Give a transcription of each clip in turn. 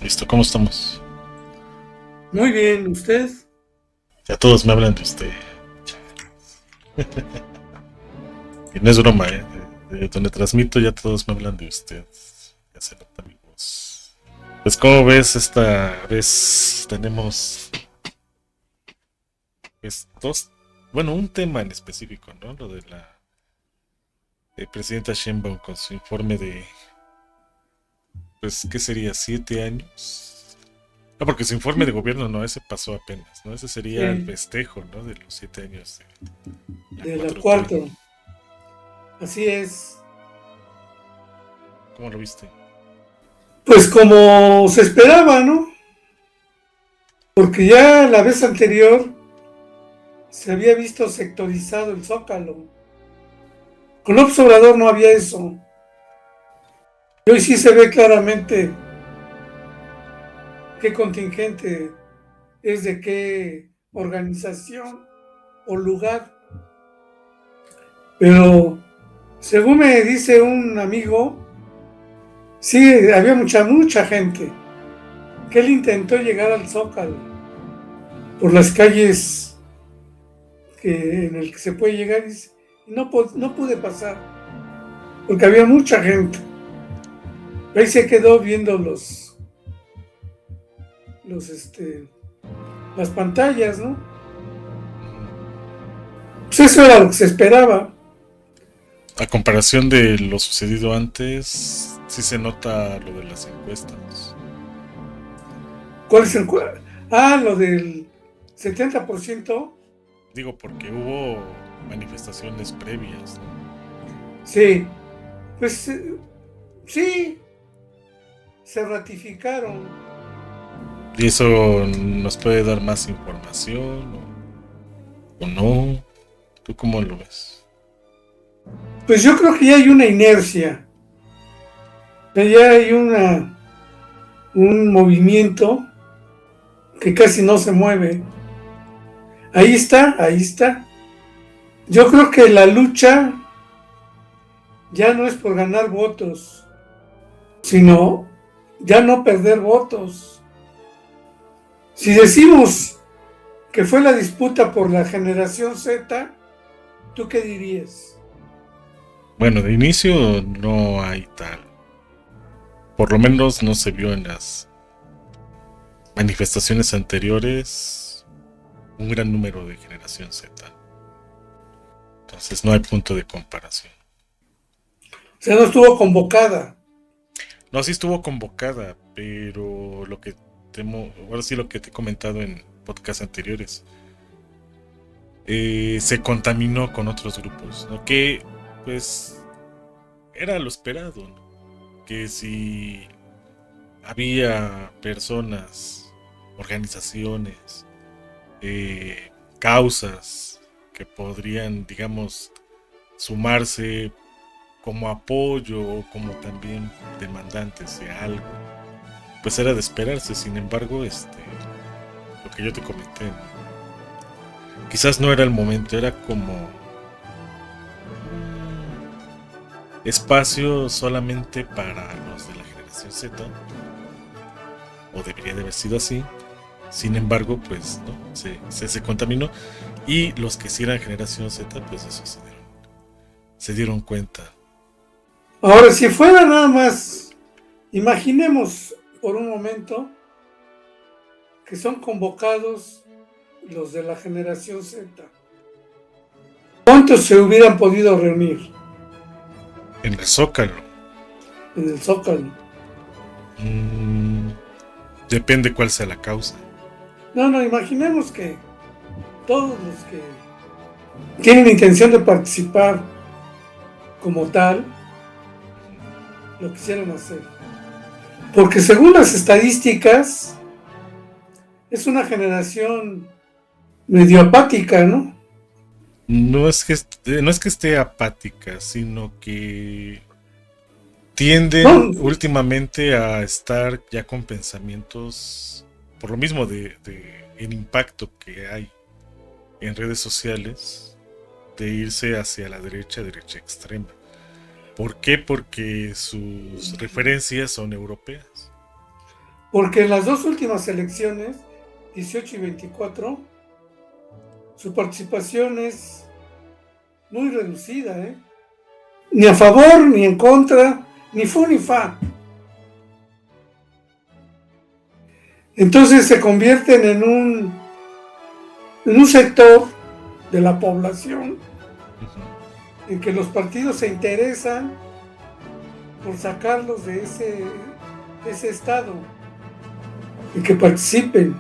Listo, ¿cómo estamos? Muy bien, ¿usted? Ya todos me hablan de usted. Y no es broma, ¿eh? De donde transmito ya todos me hablan de usted. Ya se nota mi voz. Pues como ves, esta vez tenemos pues, bueno, un tema en específico, ¿no? Lo de la presidenta Sheinbaum con su informe de, pues, ¿qué sería? ¿7 años? No, porque su informe de gobierno no, ese pasó apenas, ¿no? Ese sería el Sí, festejo, ¿no? De los 7 años de la de la 4T. cuarto. Así es. ¿Cómo lo viste? Pues como se esperaba, ¿no? Porque ya la vez anterior se había visto sectorizado el Zócalo. Con López Obrador no había eso. Y hoy sí se ve claramente qué contingente es de qué organización o lugar. Pero según me dice un amigo, sí, había mucha gente que él intentó llegar al Zócalo por las calles en el que se puede llegar y no pude pasar porque había mucha gente. Ahí se quedó viendo los las pantallas, ¿no? Pues eso era lo que se esperaba. A comparación de lo sucedido antes, sí se nota lo de las encuestas. ¿Cuál es el lo del 70%? Digo, porque hubo manifestaciones previas, ¿no? Sí, pues sí, se ratificaron. Y eso nos puede dar más información o no. ¿Tú cómo lo ves? Pues yo creo que ya hay una inercia, ya hay un movimiento que casi no se mueve. Ahí está, ahí está. Yo creo que la lucha ya no es por ganar votos, sino ya no perder votos. Si decimos que fue la disputa por la generación Z, ¿tú qué dirías? Bueno, de inicio no hay tal. Por lo menos no se vio en las manifestaciones anteriores un gran número de generación Z. Entonces no hay punto de comparación. O sea, no estuvo convocada. No, sí estuvo convocada, pero lo que temo, ahora sí lo que te he comentado en podcasts anteriores, se contaminó con otros grupos, ¿no? Que pues era lo esperado, ¿no? Que si había personas, organizaciones, causas que podrían, digamos, sumarse como apoyo o como también demandantes de algo, pues era de esperarse. Sin embargo, lo que yo te comenté, ¿no? Quizás no era el momento, era como espacio solamente para los de la generación Z, o debería de haber sido así. Sin embargo, pues no, se contaminó, y los que sí eran generación Z, pues eso se dieron cuenta. Ahora, si fuera nada más, imaginemos por un momento que son convocados los de la generación Z. ¿Cuántos se hubieran podido reunir En el Zócalo, en el Zócalo? mmm, depende cuál sea la causa. No, no, imaginemos que todos los que tienen intención de participar como tal lo quisieran hacer. Porque según las estadísticas, es una generación medio apática, ¿no? No es que esté apática, sino que tienden No, últimamente a estar ya con pensamientos, por lo mismo de el impacto que hay en redes sociales, de irse hacia la derecha extrema. ¿Por qué? Porque sus referencias son europeas. porque en las dos últimas elecciones, 18 y 24, su participación es muy reducida, ¿eh? Ni a favor, ni en contra, ni fu ni fa. Entonces se convierten en un sector de la población en que los partidos se interesan por sacarlos de ese estado y que participen.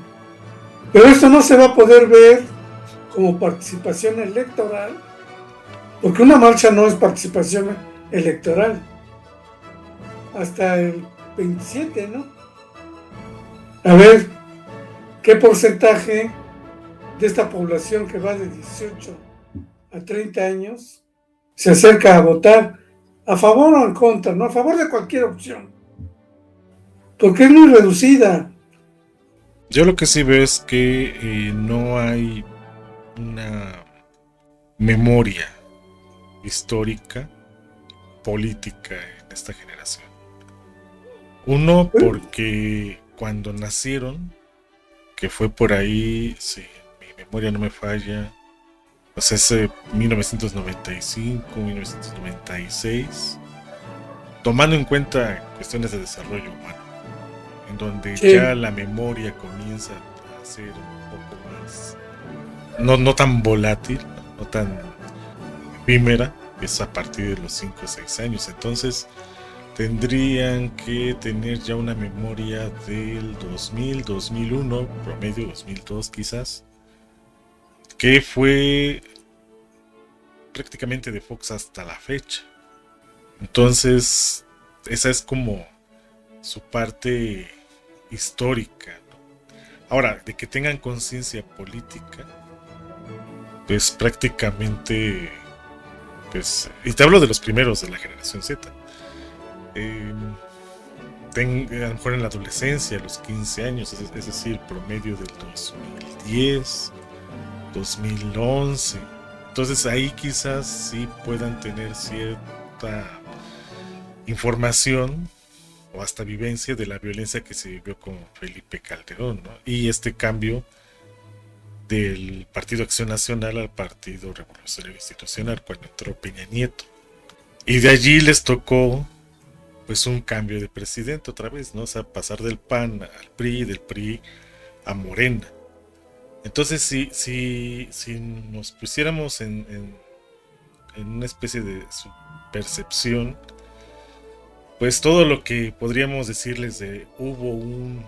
Pero esto no se va a poder ver como participación electoral, porque una marcha no es participación electoral. Hasta el 27, ¿no? A ver qué porcentaje de esta población que va de 18 a 30 años se acerca a votar a favor o en contra, ¿no? A favor de cualquier opción, porque es muy reducida. Yo lo que sí veo es que no hay una memoria histórica, política en esta generación. Uno, porque cuando nacieron, que fue por ahí, si mi memoria no me falla, pues ese 1995, 1996, tomando en cuenta cuestiones de desarrollo humano, en donde Sí. ya la memoria comienza a ser un poco más, no tan volátil, no tan efímera, es a partir de los 5 o 6 años. Entonces tendrían que tener ya una memoria del 2000, 2001, promedio 2002 quizás, que fue prácticamente de Fox hasta la fecha. Entonces esa es como su parte histórica, ¿no? Ahora, de que tengan conciencia política, pues prácticamente, pues, y te hablo de los primeros de la generación Z, a lo mejor en la adolescencia, a los 15 años, es decir, promedio del 2010, 2011. Entonces ahí quizás sí puedan tener cierta información o hasta vivencia de la violencia que se vivió con Felipe Calderón, ¿no? Y este cambio del Partido Acción Nacional al Partido Revolucionario Institucional cuando entró Peña Nieto. Y de allí les tocó pues un cambio de presidente otra vez, ¿no? O sea, pasar del PAN al PRI, del PRI a Morena. Entonces, si nos pusiéramos en una especie de su percepción, pues todo lo que podríamos decirles de hubo un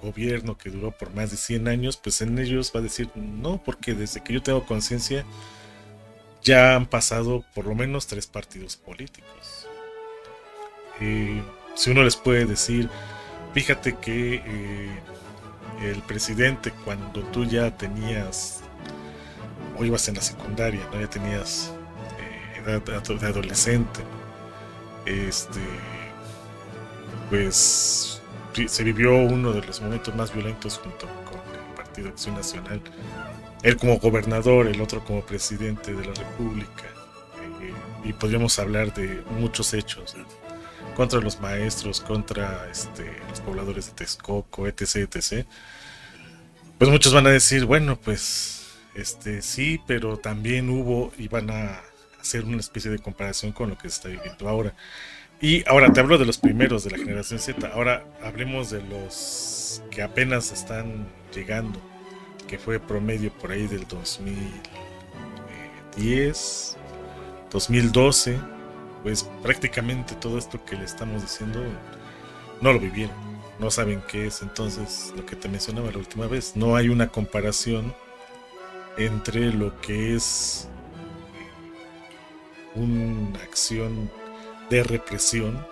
gobierno que duró por más de 100 años, pues en ellos va a decir no, porque desde que yo tengo conciencia ya han pasado por lo menos 3 partidos políticos. Si uno les puede decir, fíjate que el presidente, cuando tú ya tenías o ibas en la secundaria, ¿no? Ya tenías edad de adolescente, pues se vivió uno de los momentos más violentos junto con el Partido Acción Nacional, él como gobernador, el otro como presidente de la República, y podríamos hablar de muchos hechos, ¿no? Contra los maestros, contra los pobladores de Texcoco, etc, etc. Pues muchos van a decir, bueno, pues sí, pero también hubo, y van a hacer una especie de comparación con lo que se está viviendo ahora. Y ahora te hablo de los primeros de la generación Z. Ahora hablemos de los que apenas están llegando, que fue promedio por ahí del 2010, 2012. Pues prácticamente todo esto que le estamos diciendo no lo vivieron, no saben qué es. Entonces, lo que te mencionaba la última vez, no hay una comparación entre lo que es una acción de represión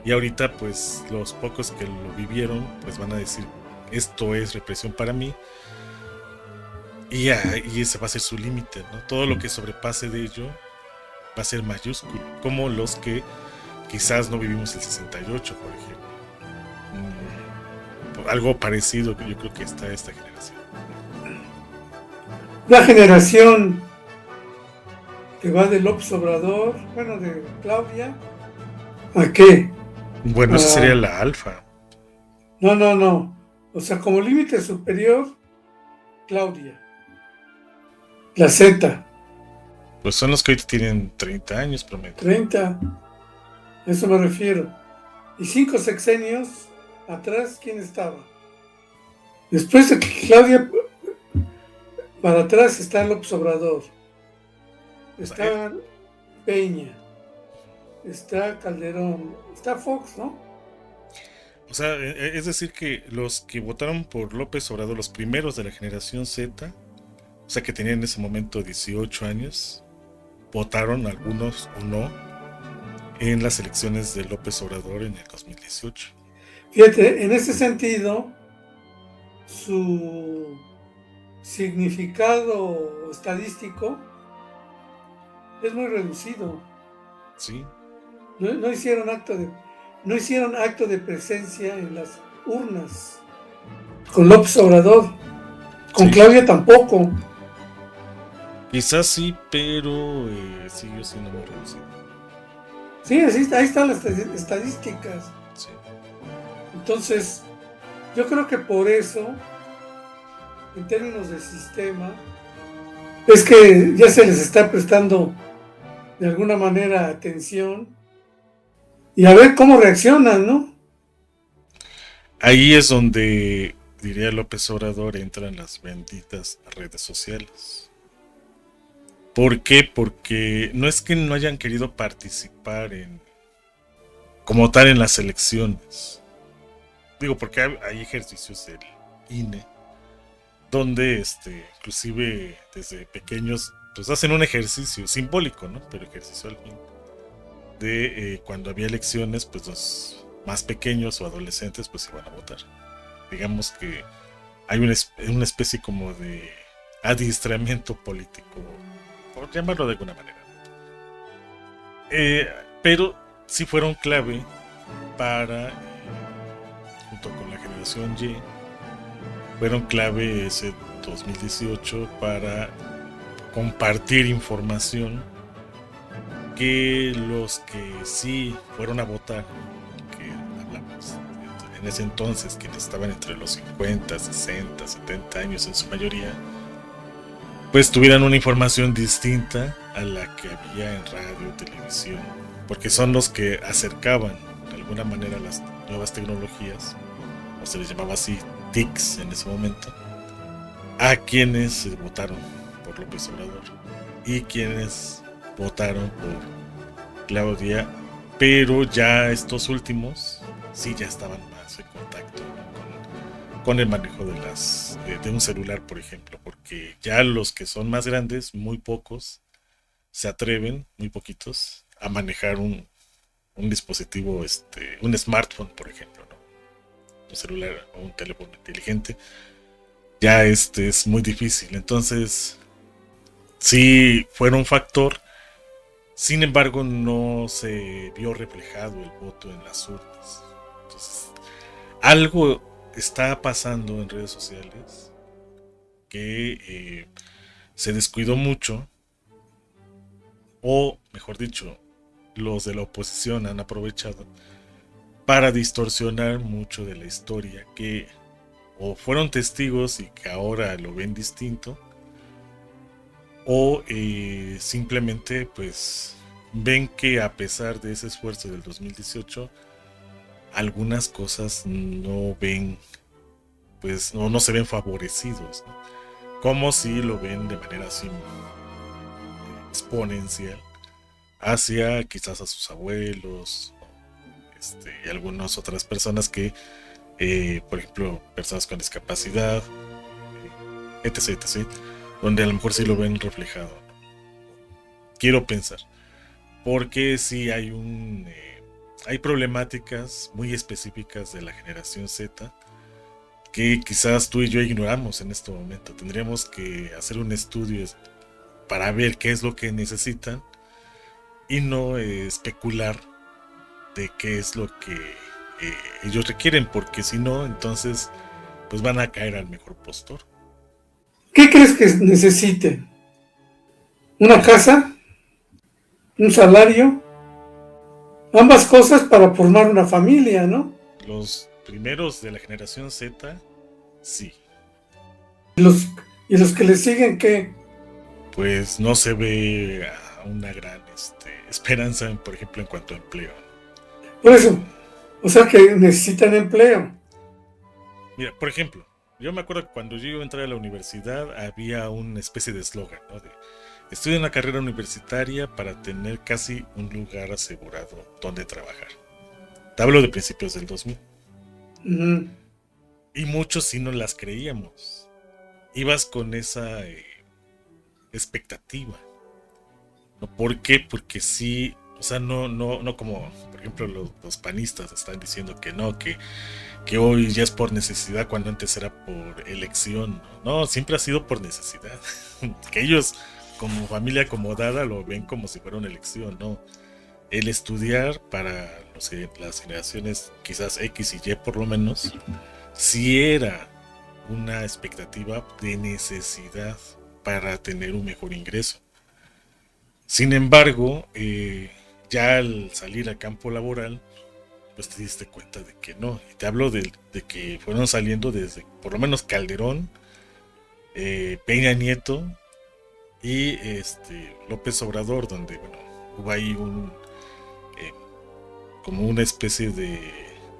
y ahorita pues los pocos que lo vivieron pues van a decir esto es represión para mí, y ese va a ser su límite, ¿no? Todo lo que sobrepase de ello va a ser mayúsculo, como los que quizás no vivimos el 68, por ejemplo. Algo parecido que yo creo que está esta generación. La generación que va de López Obrador, bueno, de Claudia, ¿a qué? Bueno, esa sería la alfa. No, no, no. O sea, como límite superior, Claudia. La Z, Pues son los que ahorita tienen 30 años promedio. 30. A eso me refiero. Y 5 sexenios atrás, ¿quién estaba? Después de Claudia, para atrás está López Obrador. Está Peña. Está Calderón. Está Fox, ¿no? O sea, es decir que los que votaron por López Obrador, los primeros de la generación Z, o sea que tenían en ese momento 18 años, votaron algunos o no en las elecciones de López Obrador en el 2018. Fíjate, en ese sentido, su significado estadístico es muy reducido. Sí. No hicieron acto de presencia en las urnas. Con López Obrador. Con Sí. Claudia tampoco. Quizás sí, pero siguió siendo muy reducido. Sí, ahí están las estadísticas. Sí. Entonces, yo creo que por eso, en términos de sistema, es que ya se les está prestando de alguna manera atención y a ver cómo reaccionan, ¿no? Ahí es donde, diría López Obrador, entran las benditas redes sociales. ¿Por qué? Porque no es que no hayan querido participar como tal en las elecciones. Digo, porque hay ejercicios del INE donde inclusive desde pequeños pues hacen un ejercicio simbólico, ¿no? Pero ejercicio al fin de cuando había elecciones, pues los más pequeños o adolescentes pues iban a votar. Digamos que hay una especie como de adiestramiento político, por llamarlo de alguna manera. Pero sí fueron clave para, junto con la generación Y, fueron clave ese 2018 para compartir información que los que sí fueron a votar, que hablamos en ese entonces, quienes estaban entre los 50, 60, 70 años en su mayoría, pues tuvieran una información distinta a la que había en radio, televisión, porque son los que acercaban de alguna manera las nuevas tecnologías, o se les llamaba así, TICs en ese momento, a quienes votaron por López Obrador y quienes votaron por Claudia, pero ya estos últimos sí ya estaban más en contacto con el manejo de un celular, por ejemplo, porque ya los que son más grandes, muy pocos se atreven, muy poquitos, a manejar un dispositivo, un smartphone, por ejemplo, ¿no? Un celular o un teléfono inteligente. Ya es muy difícil, entonces sí fueron un factor. Sin embargo, no se vio reflejado el voto en las urnas. Entonces, algo está pasando en redes sociales que se descuidó mucho, o mejor dicho, los de la oposición han aprovechado para distorsionar mucho de la historia que o fueron testigos y que ahora lo ven distinto, o simplemente pues ven que a pesar de ese esfuerzo del 2018 algunas cosas no ven, pues no se ven favorecidos, ¿no? Como si lo ven de manera así exponencial hacia quizás a sus abuelos, y algunas otras personas que por ejemplo personas con discapacidad, etc, etc, donde a lo mejor sí lo ven reflejado, ¿no? Quiero pensar, porque sí hay problemáticas muy específicas de la generación Z que quizás tú y yo ignoramos en este momento. Tendríamos que hacer un estudio para ver qué es lo que necesitan y no especular de qué es lo que ellos requieren, porque si no, entonces pues van a caer al mejor postor. ¿Qué crees que necesiten? ¿Una casa? ¿Un salario? Ambas cosas para formar una familia, ¿no? primeros de la generación Z, sí. ¿Y los que le siguen qué? Pues no se ve una gran esperanza, por ejemplo, en cuanto a empleo. Por eso, o sea que necesitan empleo. Mira, por ejemplo, yo me acuerdo que cuando yo iba a entrar a la universidad había una especie de eslogan, ¿no? De estudia una carrera universitaria para tener casi un lugar asegurado donde trabajar. Te hablo de principios del 2000. Ujú. Y muchos sí no las creíamos. Ibas con esa expectativa. ¿No? ¿Por qué? Porque sí, o sea, no como, por ejemplo, los panistas están diciendo que no, que hoy ya es por necesidad cuando antes era por elección. No, siempre ha sido por necesidad. Que ellos, como familia acomodada, lo ven como si fuera una elección, ¿no? El estudiar para las generaciones quizás X y Y por lo menos, sí era una expectativa de necesidad para tener un mejor ingreso. Sin embargo, ya al salir al campo laboral, pues te diste cuenta de que no. Y te hablo de que fueron saliendo desde por lo menos Calderón, Peña Nieto y López Obrador, donde bueno, hubo ahí eh, como una especie de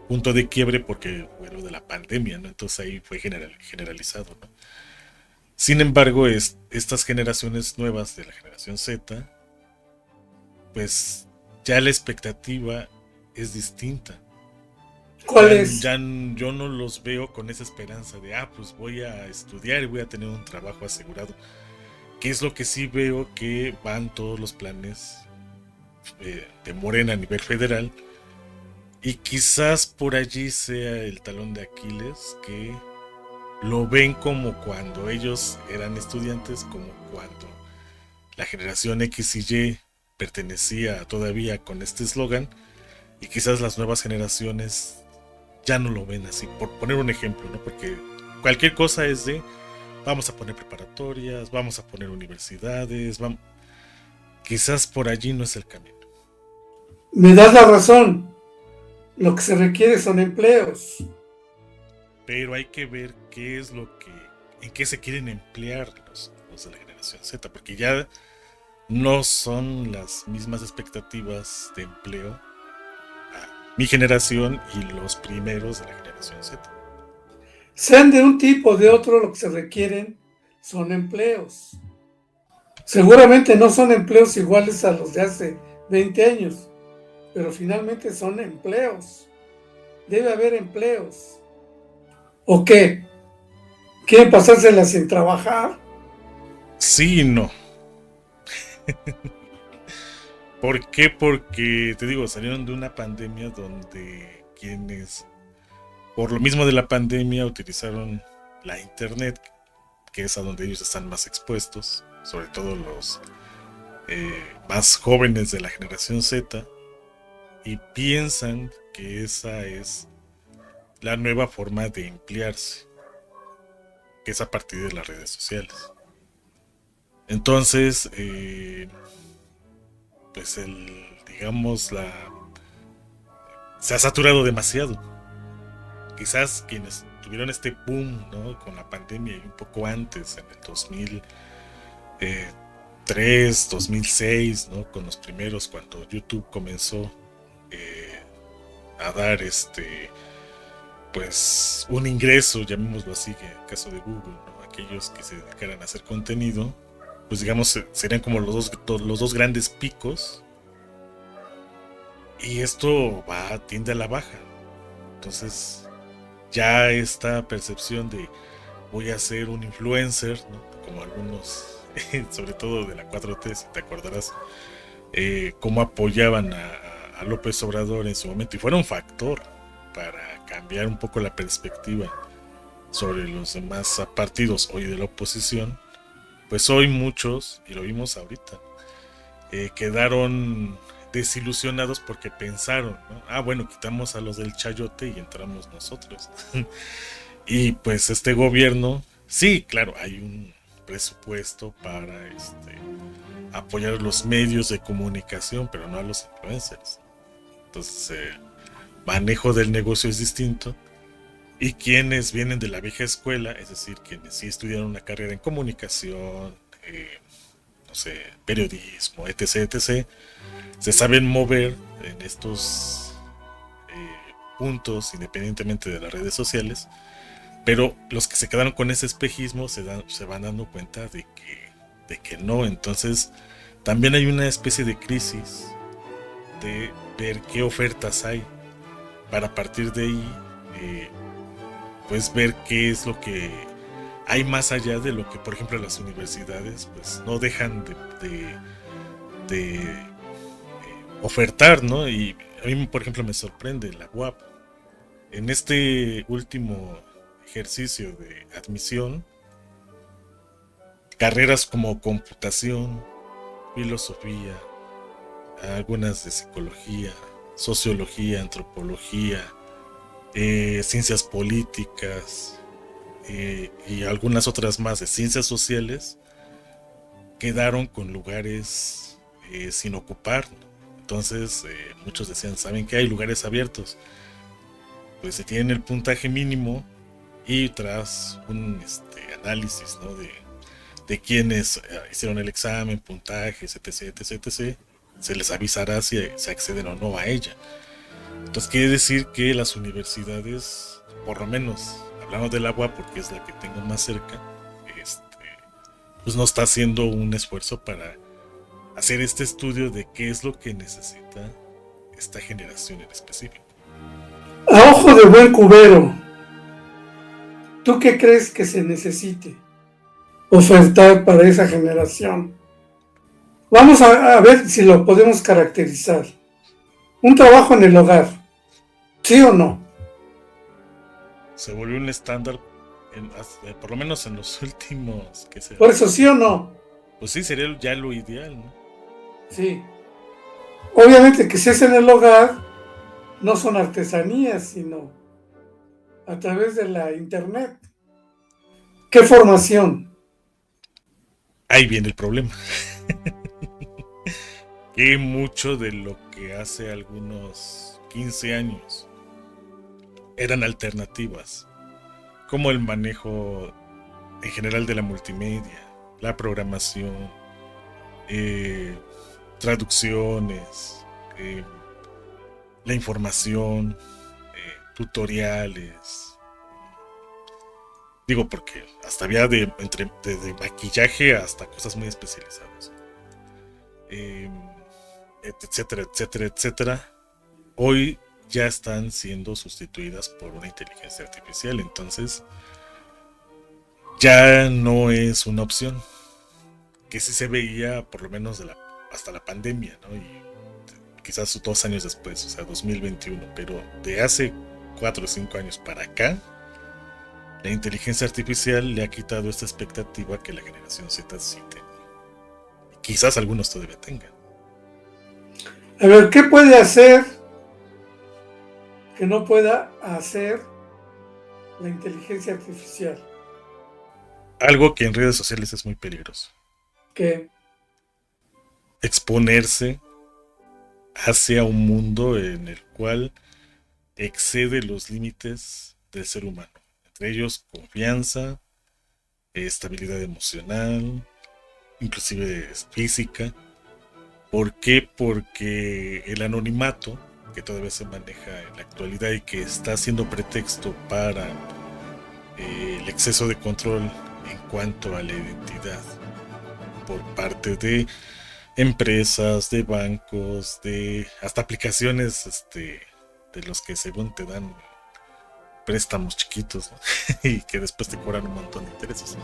punto de quiebre porque bueno, de la pandemia, ¿no? Entonces ahí fue generalizado, ¿no? Sin embargo, estas generaciones nuevas de la generación Z, pues ya la expectativa es distinta. ¿Cuál es? Yo no los veo con esa esperanza de, pues voy a estudiar y voy a tener un trabajo asegurado. Que es lo que sí veo que van todos los planes de Morena a nivel federal. Y quizás por allí sea el talón de Aquiles, que lo ven como cuando ellos eran estudiantes, como cuando la generación X y Y pertenecía todavía con este eslogan, y quizás las nuevas generaciones ya no lo ven así, por poner un ejemplo, ¿no? Porque cualquier cosa es de vamos a poner preparatorias, vamos a poner universidades, quizás por allí no es el camino. Me das la razón. Lo que se requiere son empleos. Pero hay que ver qué es en qué se quieren emplear los de la generación Z, porque ya no son las mismas expectativas de empleo a mi generación y los primeros de la generación Z. Sean de un tipo o de otro, lo que se requieren son empleos. Seguramente no son empleos iguales a los de hace 20 años, pero finalmente son empleos. Debe haber empleos. ¿O qué? ¿Quieren pasársela sin trabajar? Sí y no. ¿Por qué? Porque, te digo, salieron de una pandemia donde quienes, por lo mismo de la pandemia, utilizaron la internet, que es a donde ellos están más expuestos, sobre todo los más jóvenes de la generación Z, y piensan que esa es la nueva forma de emplearse, que es a partir de las redes sociales. Entonces, pues digamos, se ha saturado demasiado. Quizás quienes tuvieron este boom, ¿no? Con la pandemia y un poco antes, en el 2003, 2006, ¿no? Con los primeros, cuando YouTube comenzó a dar pues un ingreso, llamémoslo así, que en el caso de Google, ¿no? Aquellos que se dedicaran a hacer contenido, pues digamos serían como los dos grandes picos, y esto tiende a la baja. Entonces ya esta percepción de voy a ser un influencer, ¿no? Como algunos sobre todo de la 4T, si te acordarás, cómo apoyaban a López Obrador en su momento, y fuera un factor para cambiar un poco la perspectiva sobre los demás partidos hoy de la oposición. Pues hoy muchos, y lo vimos ahorita, quedaron desilusionados porque pensaron, ¿no? Bueno, quitamos a los del chayote y entramos nosotros. Y pues este gobierno, sí, claro, hay un presupuesto para apoyar los medios de comunicación, pero no a los influencers. Entonces, manejo del negocio es distinto. Y quienes vienen de la vieja escuela, es decir, quienes sí estudiaron una carrera en comunicación, no sé, periodismo, etc., etc., se saben mover en estos puntos independientemente de las redes sociales, pero los que se quedaron con ese espejismo se van dando cuenta de que no. Entonces también hay una especie de crisis de ver qué ofertas hay para partir de ahí pues ver qué es lo que hay más allá de lo que por ejemplo las universidades pues no dejan de ofertar, ¿no? Y a mí por ejemplo me sorprende la UAP en este último ejercicio de admisión, carreras como computación, filosofía, algunas de psicología, sociología, antropología, ciencias políticas y algunas otras más de ciencias sociales, quedaron con lugares sin ocupar. Entonces muchos decían, ¿saben qué? Hay lugares abiertos. Pues se tiene el puntaje mínimo y tras un análisis, ¿no? de quienes hicieron el examen, puntajes, etc., etc., etc., se les avisará si se acceden o no a ella. Entonces quiere decir que las universidades, por lo menos hablando del agua porque es la que tengo más cerca, pues no está haciendo un esfuerzo para hacer este estudio de qué es lo que necesita esta generación en específico. A ojo de buen cubero, ¿tú qué crees que se necesite ofertar para esa generación? Vamos a ver si lo podemos caracterizar. Un trabajo en el hogar, ¿sí o no? Se volvió un estándar, por lo menos en los últimos, ¿qué será? Por eso, ¿sí o no? Pues sí, sería ya lo ideal, ¿no? Sí. Obviamente que si es en el hogar, no son artesanías, sino a través de la internet. ¿Qué formación? Ahí viene el problema. Que mucho de lo que hace algunos 15 años eran alternativas, como el manejo en general de la multimedia, la programación, traducciones, la información, tutoriales. Digo porque hasta había de maquillaje hasta cosas muy especializadas. Eh, etcétera, etcétera, etcétera. Hoy ya están siendo sustituidas por una inteligencia artificial, entonces ya no es una opción que sí se veía por lo menos hasta la pandemia, ¿no? Y quizás 2 años después, o sea, 2021, pero de hace 4 o 5 años para acá, la inteligencia artificial le ha quitado esta expectativa que la generación Z sí tenía. Y quizás algunos todavía tengan. A ver, ¿qué puede hacer que no pueda hacer la inteligencia artificial? Algo que en redes sociales es muy peligroso. Que Exponerse hacia un mundo en el cual excede los límites del ser humano. Entre ellos confianza, estabilidad emocional, inclusive física. ¿Por qué? Porque el anonimato que todavía se maneja en la actualidad y que está siendo pretexto para el exceso de control en cuanto a la identidad por parte de empresas, de bancos, de hasta aplicaciones de los que según te dan préstamos chiquitos, ¿no? Y que después te cobran un montón de intereses,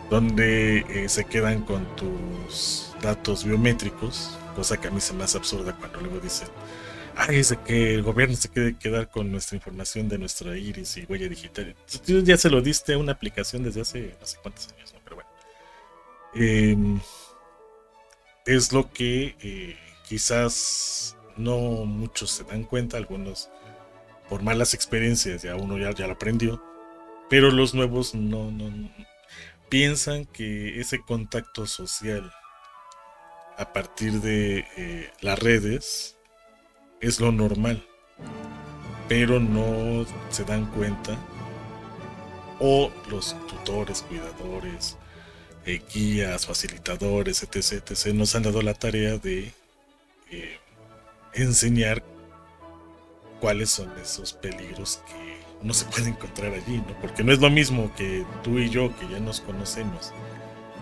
donde se quedan con tus datos biométricos, cosa que a mí se me hace absurda cuando luego dicen, ay, es de que el gobierno se quiere quedar con nuestra información de nuestra iris y huella digital. Tú ya se lo diste a una aplicación desde hace no sé cuántos años, ¿no? Pero bueno. Es lo que quizás no muchos se dan cuenta, algunos por malas experiencias ya uno ya lo aprendió, pero los nuevos no piensan que ese contacto social a partir de las redes es lo normal, pero no se dan cuenta o los tutores, cuidadores, guías, facilitadores, etc., etc., nos han dado la tarea de enseñar cuáles son esos peligros que uno se puede encontrar allí, ¿no? Porque no es lo mismo que tú y yo, que ya nos conocemos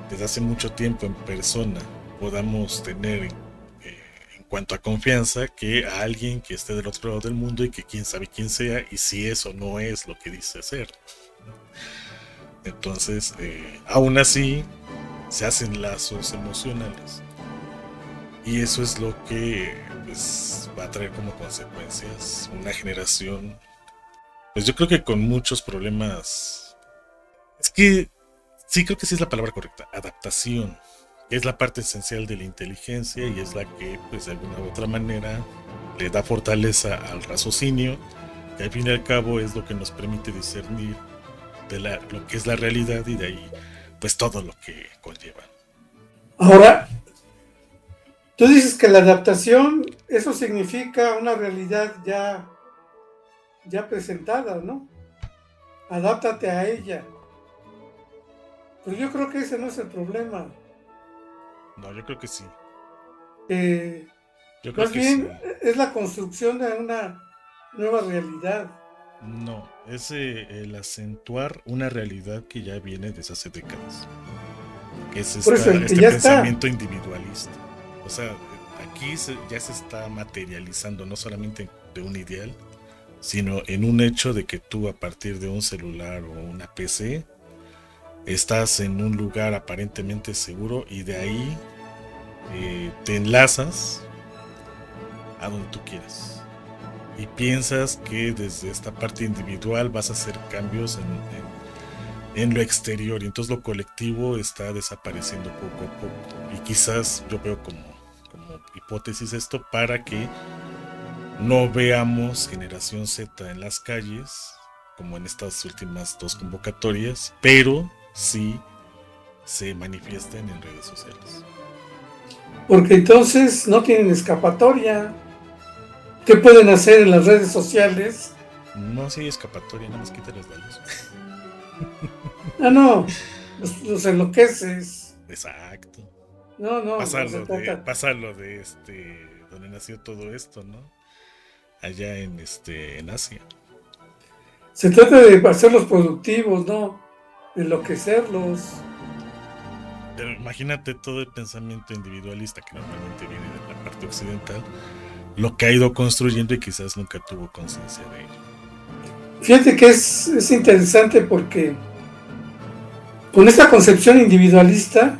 desde hace mucho tiempo en persona, podamos tener en cuanto a confianza, que a alguien que esté del otro lado del mundo y que quién sabe quién sea y si eso no es lo que dice ser. Entonces, aún así, se hacen lazos emocionales. Y eso es lo que pues, va a traer como consecuencias una generación, pues yo creo que con muchos problemas. Es que sí, creo que sí es la palabra correcta, adaptación, que es la parte esencial de la inteligencia y es la que, pues de alguna u otra manera, le da fortaleza al raciocinio, que al fin y al cabo es lo que nos permite discernir de lo que es la realidad y de ahí, pues todo lo que conlleva. Ahora, tú dices que la adaptación, eso significa una realidad ya presentada, ¿no? Adáptate a ella. Pero yo creo que ese no es el problema. No, yo creo que sí. Yo creo Más que sí. bien es la construcción de una nueva realidad. No, es el acentuar una realidad que ya viene desde hace décadas. Que es Por eso el que este ya pensamiento está. individualista. O sea, aquí ya se está materializando no solamente de un ideal, sino en un hecho de que tú a partir de un celular o una PC estás en un lugar aparentemente seguro y de ahí te enlazas a donde tú quieras. Y piensas que desde esta parte individual vas a hacer cambios en lo exterior y entonces lo colectivo está desapareciendo poco a poco. Y quizás yo veo como hipótesis esto para que no veamos generación Z en las calles como en estas últimas 2 convocatorias, pero sí se manifiesten en redes sociales. Porque entonces no tienen escapatoria. ¿Qué pueden hacer en las redes sociales? No, sí hay escapatoria, nada más quítales la luz. Ah, no, los enloqueces. Exacto. No se trata. Pásalo de donde nació todo esto, ¿no? Allá en Asia. Se trata de hacerlos productivos, no de enloquecerlos. Pero imagínate todo el pensamiento individualista que normalmente viene de la parte occidental, lo que ha ido construyendo y quizás nunca tuvo conciencia de ello. Fíjate que es interesante porque con esta concepción individualista,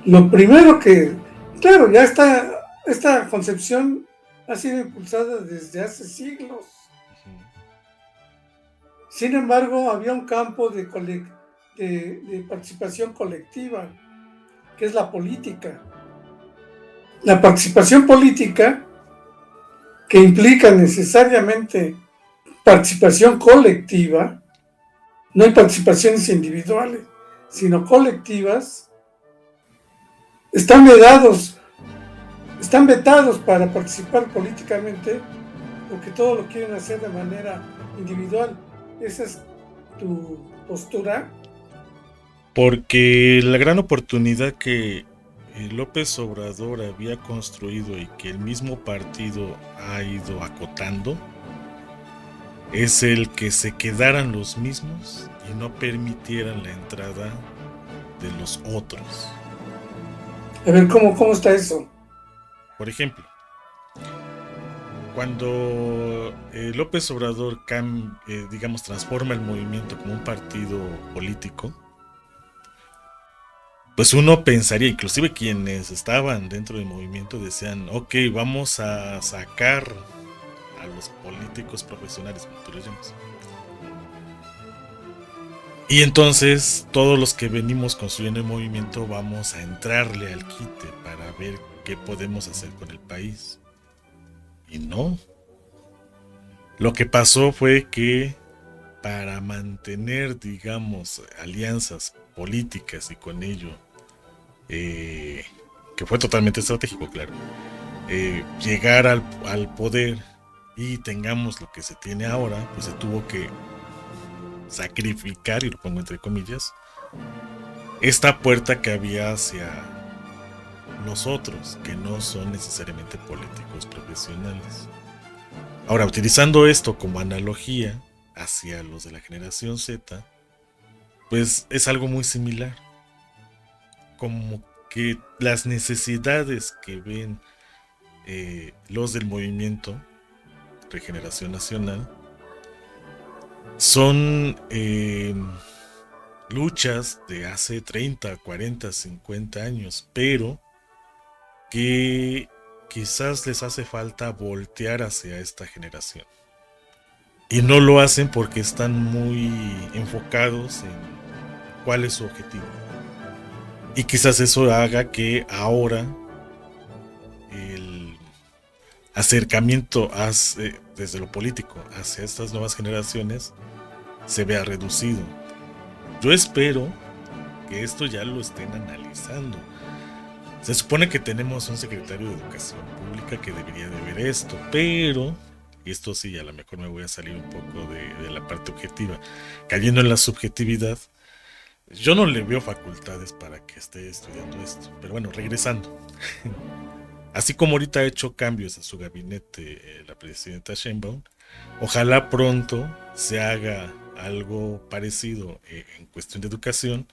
lo primero que, claro, ya está, esta concepción ha sido impulsada desde hace siglos. Sin embargo, había un campo de participación colectiva, que es la política. La participación política, que implica necesariamente participación colectiva, no hay participaciones individuales, sino colectivas, están vetados para participar políticamente porque todo lo quieren hacer de manera individual. Esa es tu postura. Porque la gran oportunidad que López Obrador había construido y que el mismo partido ha ido acotando es el que se quedaran los mismos y no permitieran la entrada de los otros. A ver, ¿cómo está eso? Por ejemplo, cuando López Obrador digamos, transforma el movimiento como un partido político, pues uno pensaría, inclusive quienes estaban dentro del movimiento decían, ok, vamos a sacar a los políticos profesionales, como tú los llamas. Y entonces todos los que venimos construyendo el movimiento vamos a entrarle al quite para ver qué podemos hacer con el país. Y no. Lo que pasó fue que para mantener, digamos, alianzas políticas y con ello, que fue totalmente estratégico, claro, llegar al poder y tengamos lo que se tiene ahora, pues se tuvo que sacrificar, y lo pongo entre comillas, esta puerta que había hacia los otros, que no son necesariamente políticos profesionales. Ahora, utilizando esto como analogía hacia los de la generación Z, pues es algo muy similar. Como que las necesidades que ven los del movimiento Regeneración Nacional son luchas de hace 30, 40, 50 años, pero que quizás les hace falta voltear hacia esta generación. Y no lo hacen porque están muy enfocados en cuál es su objetivo. Y quizás eso haga que ahora el acercamiento desde lo político hacia estas nuevas generaciones se vea reducido. Yo espero que esto ya lo estén analizando. Se supone que tenemos un secretario de Educación Pública que debería de ver esto, pero, y esto sí, a lo mejor me voy a salir un poco de la parte objetiva, cayendo en la subjetividad, yo no le veo facultades para que esté estudiando esto. Pero bueno, regresando. Así como ahorita ha hecho cambios en su gabinete la presidenta Sheinbaum, ojalá pronto se haga algo parecido en cuestión de educación,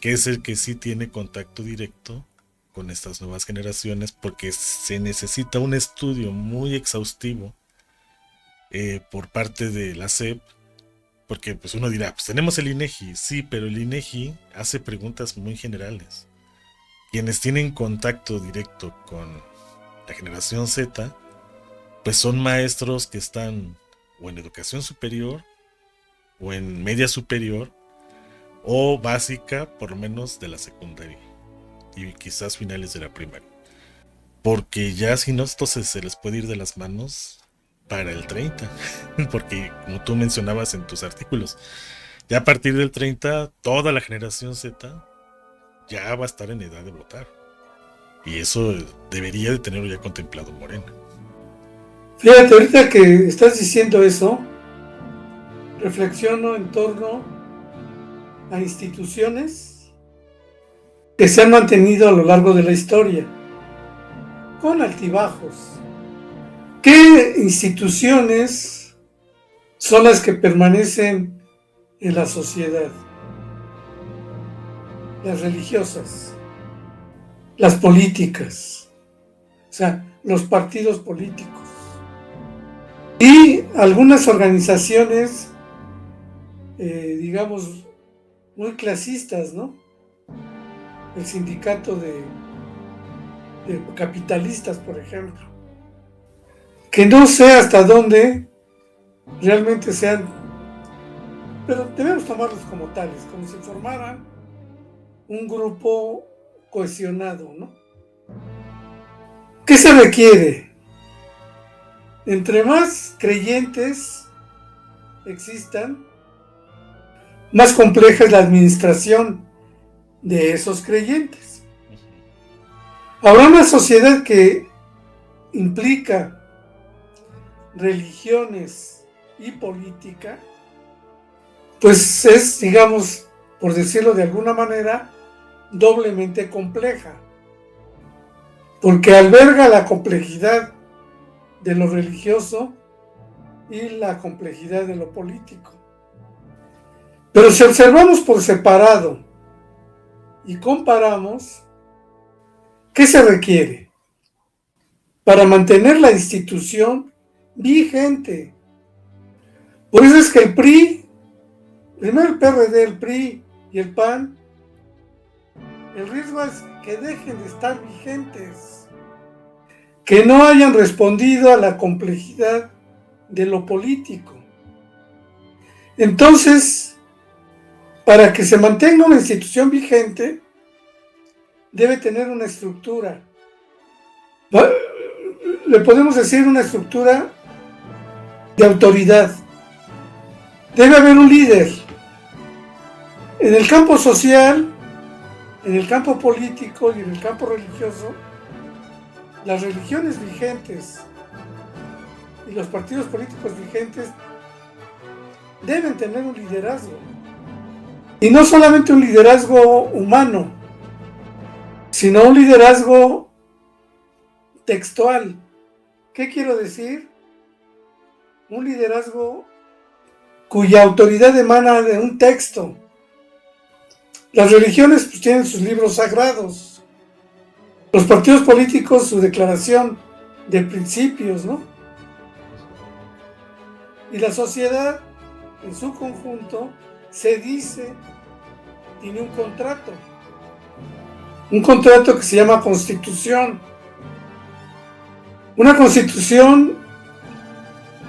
que es el que sí tiene contacto directo con estas nuevas generaciones, porque se necesita un estudio muy exhaustivo por parte de la SEP, porque pues uno dirá, pues tenemos el INEGI, sí, pero el INEGI hace preguntas muy generales. Quienes tienen contacto directo con la generación Z, pues son maestros que están o en educación superior, o en media superior, o básica, por lo menos de la secundaria, y quizás finales de la primaria. Porque ya si no, entonces se les puede ir de las manos para el 30. Porque como tú mencionabas en tus artículos, ya a partir del 30, toda la generación Z ya va a estar en edad de votar. Y eso debería de tenerlo ya contemplado Morena. Fíjate, ahorita que estás diciendo eso, reflexiono en torno a instituciones que se han mantenido a lo largo de la historia, con altibajos. ¿Qué instituciones son las que permanecen en la sociedad? Las religiosas, las políticas, o sea, los partidos políticos y algunas organizaciones, digamos, muy clasistas, ¿no? El sindicato de capitalistas, por ejemplo, que no sé hasta dónde realmente sean, pero debemos tomarlos como tales, como si formaran un grupo cohesionado, ¿no? ¿Qué se requiere? Entre más creyentes existan, más compleja es la administración de esos creyentes. Habrá una sociedad que implica religiones y política, pues es, digamos, por decirlo de alguna manera, doblemente compleja, porque alberga la complejidad de lo religioso y la complejidad de lo político. Pero si observamos por separado y comparamos, ¿qué se requiere para mantener la institución vigente? Por eso es que el PRI, primero el PRD, el PRI y el PAN, el riesgo es que dejen de estar vigentes, que no hayan respondido a la complejidad de lo político. Entonces, para que se mantenga una institución vigente, debe tener una estructura. Le podemos decir una estructura de autoridad. Debe haber un líder. En el campo social, en el campo político y en el campo religioso, las religiones vigentes y los partidos políticos vigentes deben tener un liderazgo. Y no solamente un liderazgo humano, sino un liderazgo textual. ¿Qué quiero decir? Un liderazgo cuya autoridad emana de un texto. Las religiones pues, tienen sus libros sagrados. Los partidos políticos su declaración de principios, ¿no? Y la sociedad en su conjunto se dice, tiene un contrato que se llama Constitución. Una Constitución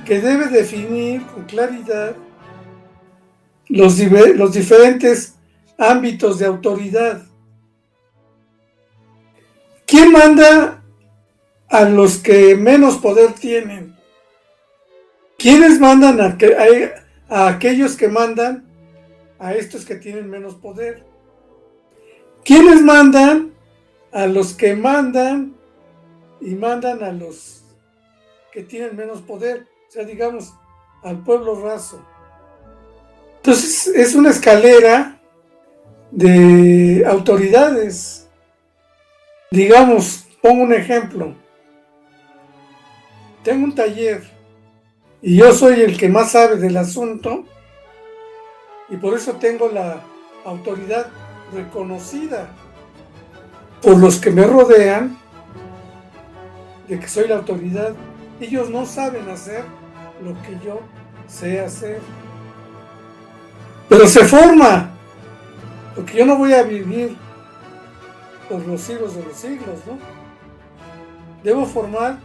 que debe definir con claridad los diferentes ámbitos de autoridad. ¿Quién manda a los que menos poder tienen? ¿Quiénes mandan a aquellos que mandan a estos que tienen menos poder? ¿Quiénes mandan a los que mandan y mandan a los que tienen menos poder? O sea, digamos, al pueblo raso. Entonces, es una escalera de autoridades. Digamos, pongo un ejemplo. Tengo un taller y yo soy el que más sabe del asunto y por eso tengo la autoridad reconocida por los que me rodean de que soy la autoridad. Ellos no saben hacer lo que yo sé hacer, pero se forma, porque yo no voy a vivir por los siglos de los siglos, ¿no? Debo formar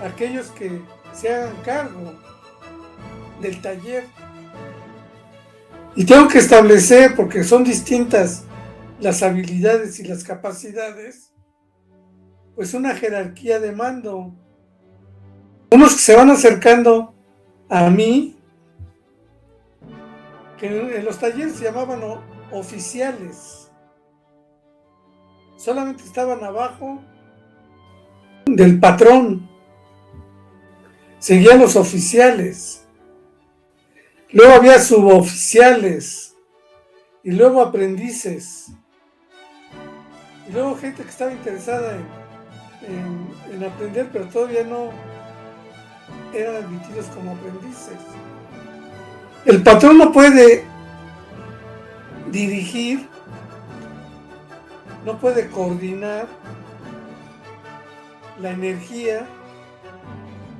a aquellos que se hagan cargo del taller. Y tengo que establecer, porque son distintas las habilidades y las capacidades, pues una jerarquía de mando. Unos que se van acercando a mí, que en los talleres se llamaban oficiales. Solamente estaban abajo del patrón. Seguían los oficiales. Luego había suboficiales. Y luego aprendices. Y luego gente que estaba interesada en aprender, pero todavía no eran admitidos como aprendices. El patrón no puede dirigir, no puede coordinar la energía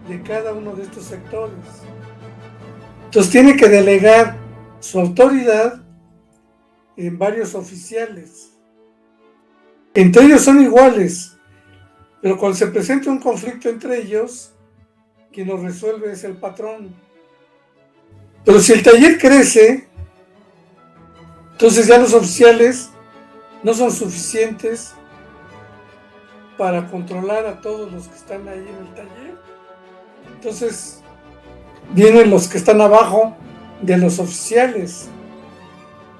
de cada uno de estos sectores. Entonces tiene que delegar su autoridad en varios oficiales. Entre ellos son iguales, pero cuando se presenta un conflicto entre ellos, quien lo resuelve es el patrón. Pero si el taller crece, entonces ya los oficiales no son suficientes para controlar a todos los que están ahí en el taller. Entonces vienen los que están abajo de los oficiales,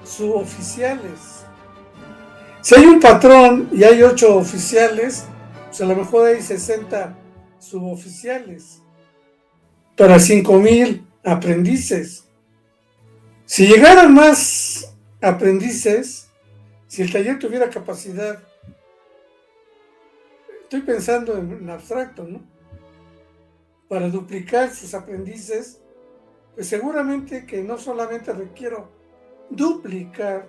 suboficiales. Si hay un patrón y hay 8 oficiales, pues a lo mejor hay 60 suboficiales para 5,000 aprendices. Si llegaran más aprendices, si el taller tuviera capacidad, estoy pensando en abstracto, ¿no? Para duplicar sus aprendices, pues seguramente que no solamente requiero duplicar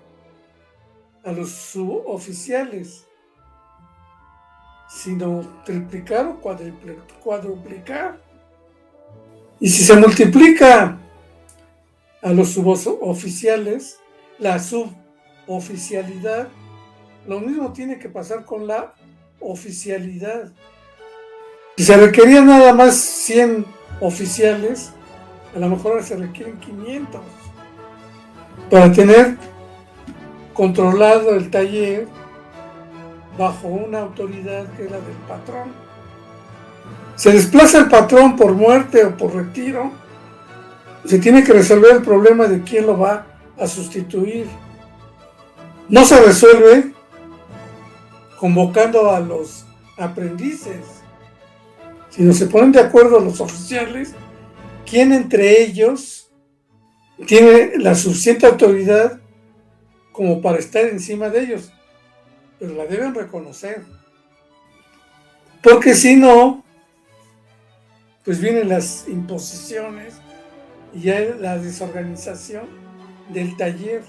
a los suboficiales, sino triplicar o cuadruplicar. Y si se multiplica a los suboficiales, la suboficialidad, lo mismo tiene que pasar con la oficialidad. Si se requerían nada más 100 oficiales, a lo mejor se requieren 500 para tener controlado el taller bajo una autoridad que es la del patrón. Se desplaza el patrón por muerte o por retiro, se tiene que resolver el problema de quién lo va a sustituir. No se resuelve convocando a los aprendices, sino se ponen de acuerdo los oficiales quién entre ellos tiene la suficiente autoridad como para estar encima de ellos, pero la deben reconocer, porque si no, pues vienen las imposiciones y ya la desorganización del taller.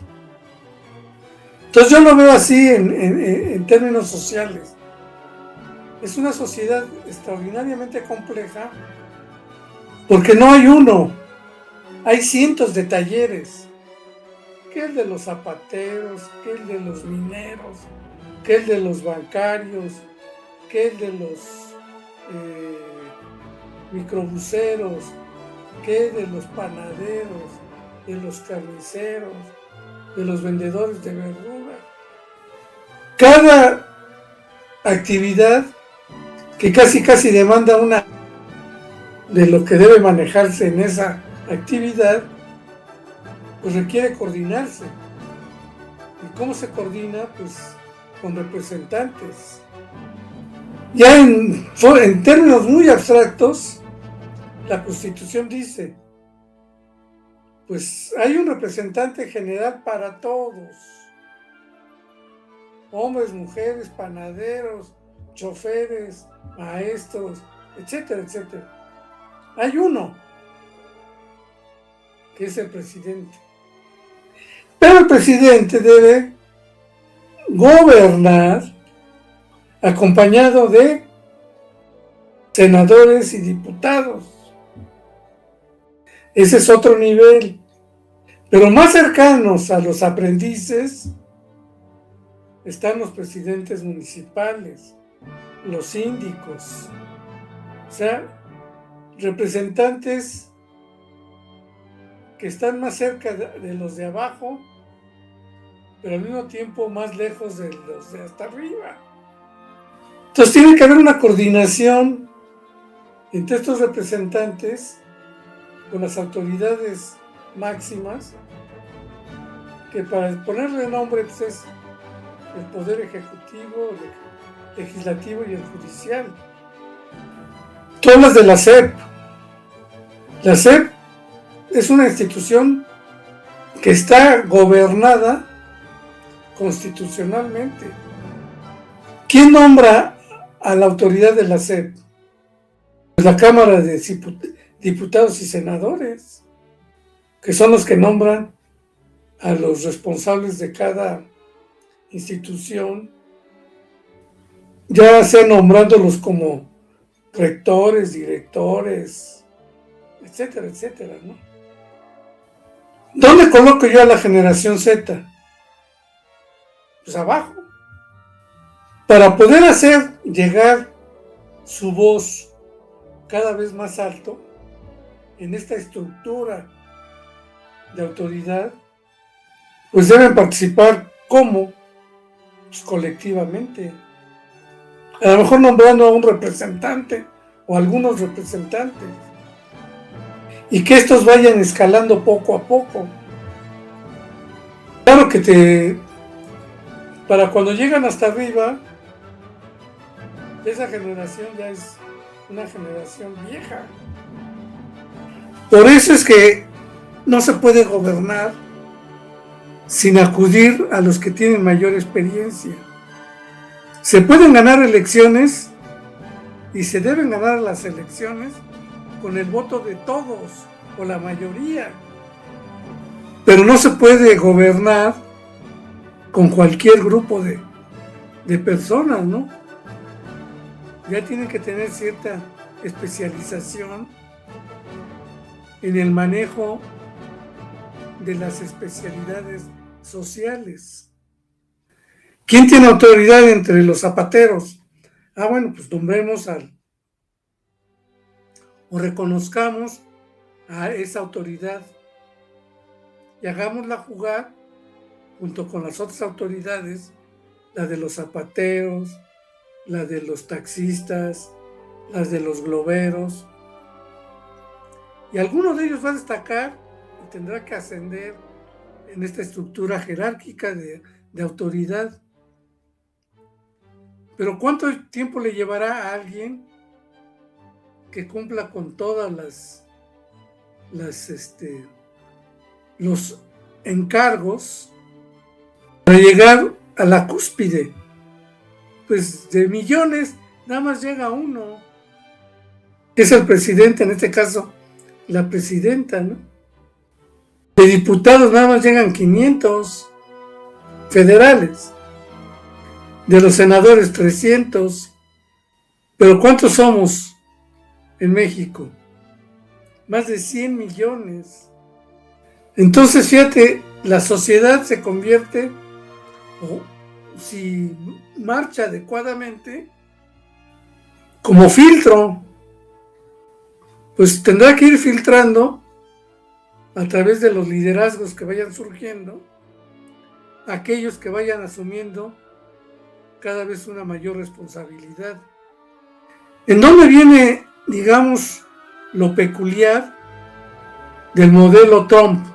Entonces yo lo veo así en términos sociales. Es una sociedad extraordinariamente compleja porque no hay uno, hay cientos de talleres. Que el de los zapateros, que el de los mineros, que el de los bancarios, que el de los microbuseros, que de los panaderos, de los carniceros, de los vendedores de verdura. Cada actividad que casi demanda una de lo que debe manejarse en esa actividad, pues requiere coordinarse. ¿Y cómo se coordina? Pues con representantes. Ya en términos muy abstractos, la Constitución dice, pues hay un representante general para todos. Hombres, mujeres, panaderos, choferes, maestros, etcétera, etcétera. Hay uno, que es el presidente. Pero el presidente debe gobernar acompañado de senadores y diputados. Ese es otro nivel. Pero más cercanos a los aprendices están los presidentes municipales, los síndicos, o sea, representantes que están más cerca de los de abajo, pero al mismo tiempo más lejos de los de hasta arriba. Entonces tiene que haber una coordinación entre estos representantes con las autoridades máximas, que para ponerle nombre pues es el poder ejecutivo, el legislativo y el judicial. Tú hablas de la SEP. La SEP es una institución que está gobernada constitucionalmente. ¿Quién nombra a la autoridad de la SEP? Pues la Cámara de Diputados y Senadores, que son los que nombran a los responsables de cada institución, ya sea nombrándolos como rectores, directores, etcétera, etcétera, ¿no? ¿Dónde coloco yo a la generación Z? Pues abajo. Para poder hacer llegar su voz cada vez más alto en esta estructura de autoridad, pues deben participar como pues colectivamente, a lo mejor nombrando a un representante o algunos representantes, y que estos vayan escalando poco a poco. Claro que para cuando llegan hasta arriba, esa generación ya es una generación vieja. Por eso es que no se puede gobernar sin acudir a los que tienen mayor experiencia. Se pueden ganar elecciones y se deben ganar las elecciones con el voto de todos o la mayoría, pero no se puede gobernar con cualquier grupo de personas, ¿no? Ya tienen que tener cierta especialización en el manejo de las especialidades sociales. ¿Quién tiene autoridad entre los zapateros? Bueno, pues nombremos o reconozcamos a esa autoridad y hagámosla jugar junto con las otras autoridades, la de los zapateros, la de los taxistas, las de los globeros, y alguno de ellos va a destacar y tendrá que ascender en esta estructura jerárquica de autoridad. Pero ¿cuánto tiempo le llevará a alguien que cumpla con todas las los encargos para llegar a la cúspide. Pues de millones nada más llega uno, que es el presidente, en este caso la presidenta, ¿no? De diputados nada más llegan 500 federales, de los senadores 300, pero ¿cuántos somos en México? Más de 100 millones. Entonces, fíjate, la sociedad se convierte, o si marcha adecuadamente, como filtro, pues tendrá que ir filtrando a través de los liderazgos que vayan surgiendo, aquellos que vayan asumiendo cada vez una mayor responsabilidad. ¿En dónde viene, digamos, lo peculiar del modelo Trump?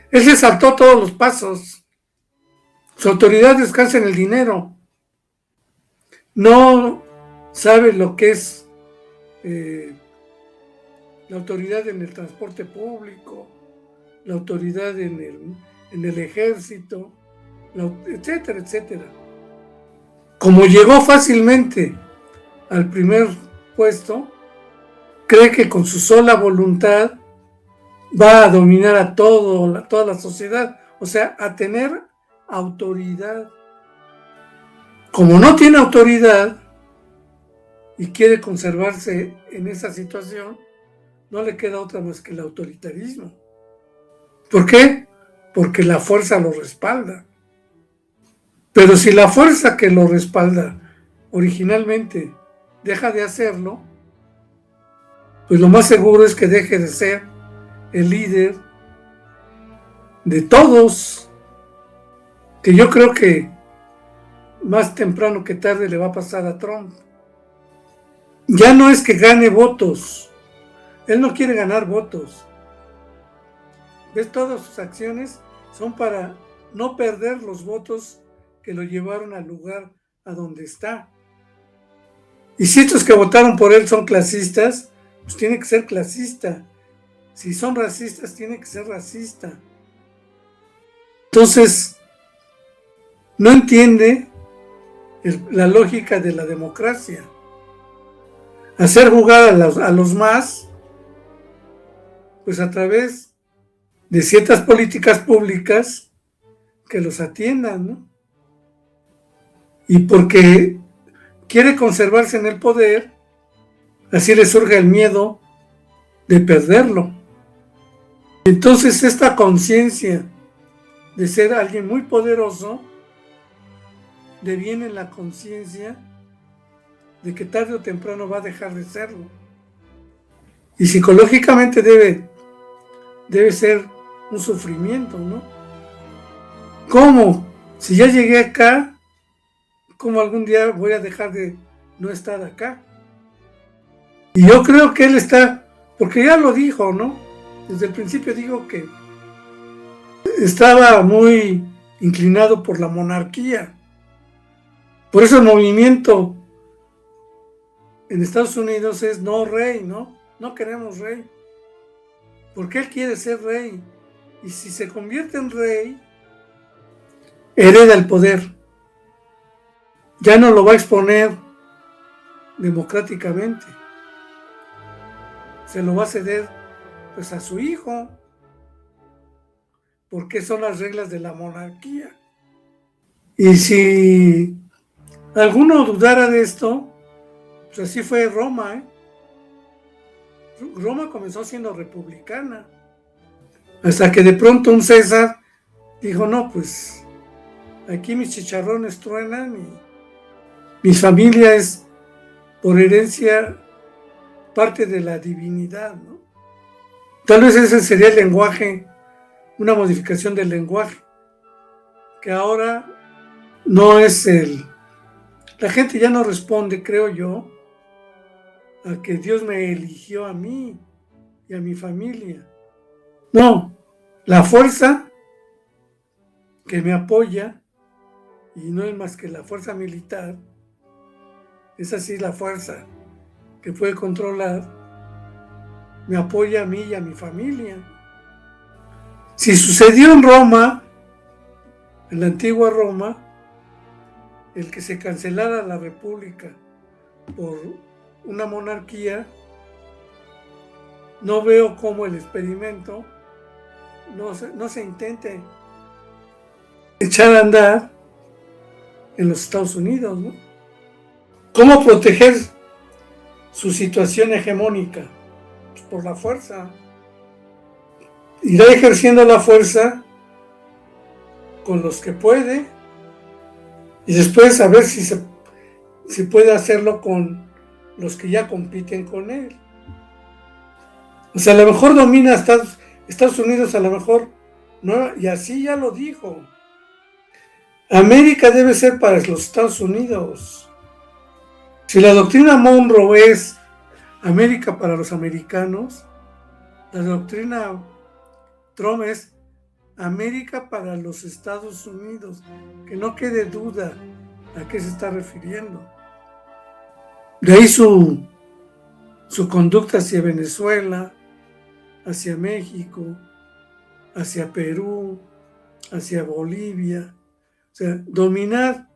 Él se saltó todos los pasos. Su autoridad descansa en el dinero. No sabe lo que es la autoridad en el transporte público, la autoridad en el ejército, etcétera, etcétera. Como llegó fácilmente al primer puesto, cree que con su sola voluntad va a dominar a toda la sociedad, o sea, a tener autoridad. Como no tiene autoridad y quiere conservarse en esa situación, no le queda otra más que el autoritarismo. ¿Por qué? Porque la fuerza lo respalda. Pero si la fuerza que lo respalda originalmente deja de hacerlo, pues lo más seguro es que deje de ser el líder de todos, que yo creo que más temprano que tarde le va a pasar a Trump. Ya no es que gane votos, él no quiere ganar votos. ¿Ves? Todas sus acciones son para no perder los votos que lo llevaron al lugar a donde está. Y si estos que votaron por él son clasistas, pues tiene que ser clasista. Si son racistas, tiene que ser racista. Entonces, no entiende la lógica de la democracia. Hacer jugar a los más, pues a través de ciertas políticas públicas que los atiendan, ¿no? Y porque quiere conservarse en el poder, así le surge el miedo de perderlo. Entonces esta conciencia de ser alguien muy poderoso deviene en la conciencia de que tarde o temprano va a dejar de serlo. Y psicológicamente debe ser un sufrimiento, ¿no? ¿Cómo? Si ya llegué acá, ¿cómo algún día voy a dejar de no estar acá? Y yo creo que él está, porque ya lo dijo, ¿no? Desde el principio dijo que estaba muy inclinado por la monarquía. Por eso el movimiento en Estados Unidos es no rey, ¿no? No queremos rey. Porque él quiere ser rey. Y si se convierte en rey, hereda el poder. Ya no lo va a exponer democráticamente. Se lo va a ceder pues a su hijo. Porque son las reglas de la monarquía. Y si alguno dudara de esto, pues así fue Roma, ¿eh? Roma comenzó siendo republicana, hasta que de pronto un César dijo, no, pues aquí mis chicharrones truenan y mi familia es por herencia parte de la divinidad, ¿no? Tal vez ese sería el lenguaje, una modificación del lenguaje, que ahora no es la gente ya no responde, creo yo, a que Dios me eligió a mí y a mi familia. No, la fuerza que me apoya, y no es más que la fuerza militar, es así la fuerza que puede controlar, me apoya a mí y a mi familia. Si sucedió en Roma, en la antigua Roma, el que se cancelara la república por una monarquía, no veo cómo el experimento no se intente echar a andar en los Estados Unidos, ¿no? ¿Cómo proteger su situación hegemónica? Pues por la fuerza. Irá ejerciendo la fuerza con los que puede y después a ver si puede hacerlo con los que ya compiten con él. O sea, a lo mejor domina Estados Unidos, a lo mejor no, y así ya lo dijo. América debe ser para los Estados Unidos. Si la doctrina Monroe es América para los americanos, la doctrina Trump es América para los Estados Unidos. Que no quede duda a qué se está refiriendo. De ahí su conducta hacia Venezuela, hacia México, hacia Perú, hacia Bolivia. O sea, dominar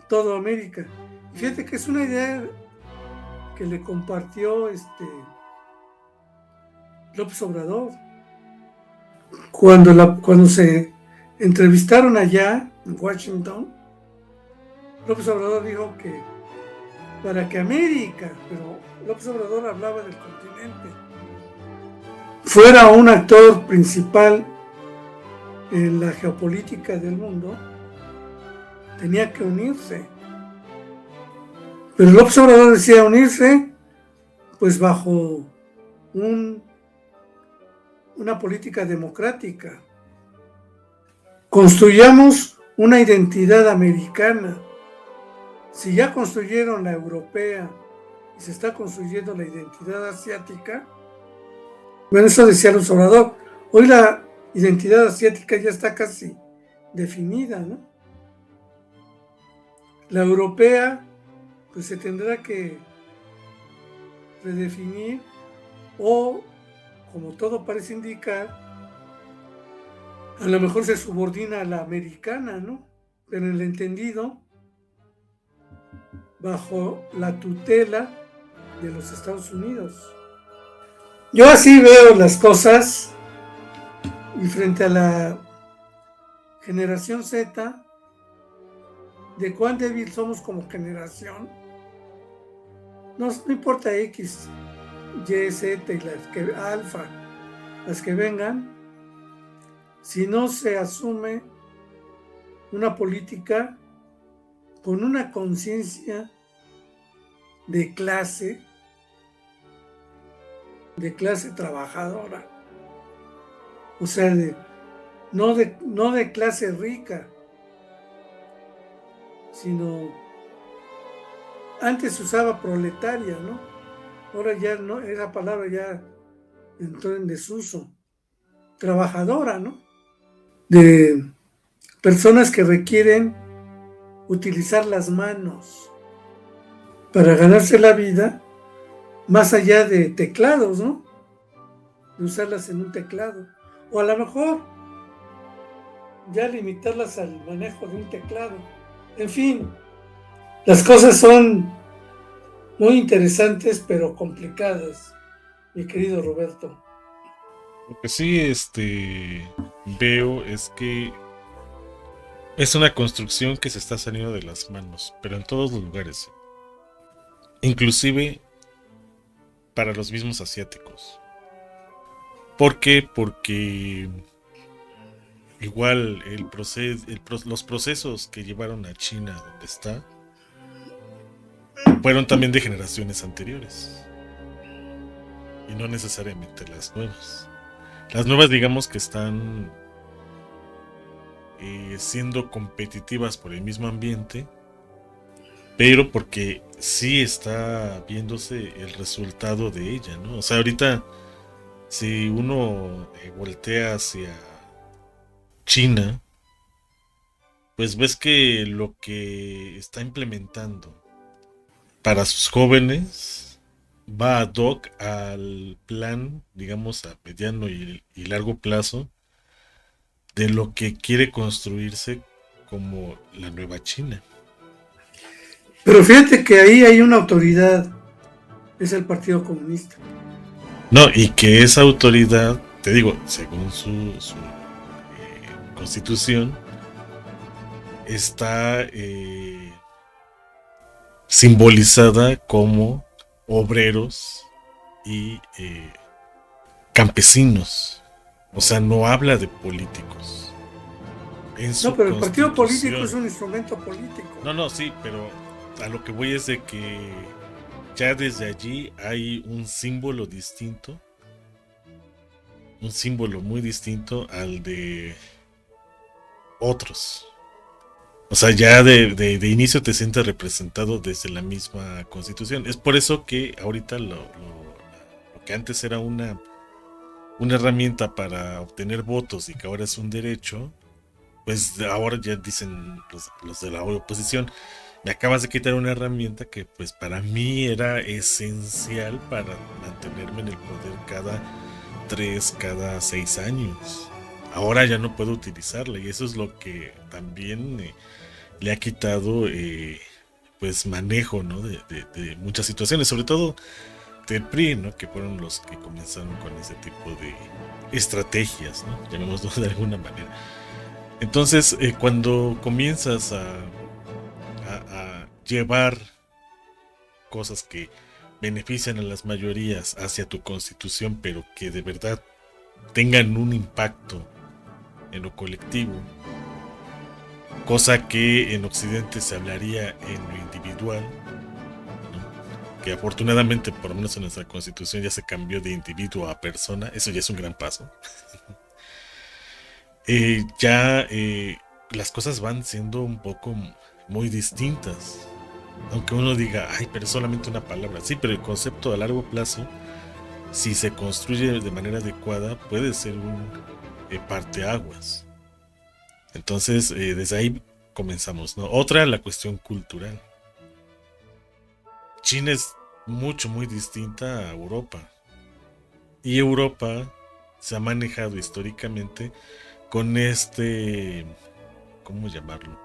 toda América. Fíjate que es una idea que le compartió López Obrador. Cuando se entrevistaron allá en Washington, López Obrador dijo que para que América, pero López Obrador hablaba del continente, fuera un actor principal en la geopolítica del mundo, tenía que unirse. Pero López Obrador decía unirse pues bajo una política democrática. Construyamos una identidad americana. Si ya construyeron la europea y se está construyendo la identidad asiática, bueno, eso decía López Obrador, hoy la identidad asiática ya está casi definida, ¿no? La europea pues se tendrá que redefinir o, como todo parece indicar, a lo mejor se subordina a la americana, ¿no? Pero en el entendido, bajo la tutela de los Estados Unidos. Yo así veo las cosas y frente a la generación Z, de cuán débil somos como generación, no importa X, Y, Z y las que alfa, las que vengan, si no se asume una política con una conciencia de clase trabajadora, o sea, no de clase rica, sino antes se usaba proletaria, ¿no? Ahora ya no, esa palabra ya entró en desuso. Trabajadora, ¿no? De personas que requieren utilizar las manos para ganarse la vida, más allá de teclados, ¿no? De usarlas en un teclado. O a lo mejor ya limitarlas al manejo de un teclado. En fin, las cosas son muy interesantes, pero complicadas, mi querido Roberto. Lo que sí veo es que es una construcción que se está saliendo de las manos, pero en todos los lugares. Inclusive para los mismos asiáticos. ¿Por qué? Porque igual los procesos que llevaron a China donde está fueron también de generaciones anteriores. Y no necesariamente las nuevas. Las nuevas, digamos que están siendo competitivas por el mismo ambiente, pero porque sí está viéndose el resultado de ella, ¿no? O sea, ahorita, si uno voltea hacia China, pues ves que lo que está implementando para sus jóvenes va ad hoc al plan, digamos, a mediano y largo plazo de lo que quiere construirse como la nueva China. Pero fíjate que ahí hay una autoridad, es el Partido Comunista. No, y que esa autoridad, te digo, según su constitución, está simbolizada como obreros y campesinos. O sea, no habla de políticos. En No, su pero el partido político es constitución. un instrumento político. No, no, sí, pero a lo que voy es de que ya desde allí hay un símbolo muy distinto al de otros. O sea, ya de inicio te sientes representado desde la misma constitución. Es por eso que ahorita lo que antes era una herramienta para obtener votos y que ahora es un derecho, pues ahora ya dicen los de la oposición, me acabas de quitar una herramienta que pues para mí era esencial para mantenerme en el poder cada 6 años. Ahora ya no puedo utilizarla y eso es lo que también le ha quitado pues manejo, ¿no? De muchas situaciones, sobre todo del PRI, ¿no? Que fueron los que comenzaron con ese tipo de estrategias, ¿no? Llamémoslo de alguna manera. Entonces, cuando comienzas a llevar cosas que benefician a las mayorías hacia tu constitución, pero que de verdad tengan un impacto en lo colectivo, cosa que en Occidente se hablaría en lo individual, ¿no? Que afortunadamente, por lo menos en nuestra constitución, ya se cambió de individuo a persona, eso ya es un gran paso. Ya las cosas van siendo un poco muy distintas. Aunque uno diga, ay, pero es solamente una palabra. Sí, pero el concepto a largo plazo, si se construye de manera adecuada, puede ser un parteaguas. Entonces, desde ahí comenzamos, ¿no? Otra, la cuestión cultural. China es muy distinta a Europa. Y Europa se ha manejado históricamente con ¿cómo llamarlo?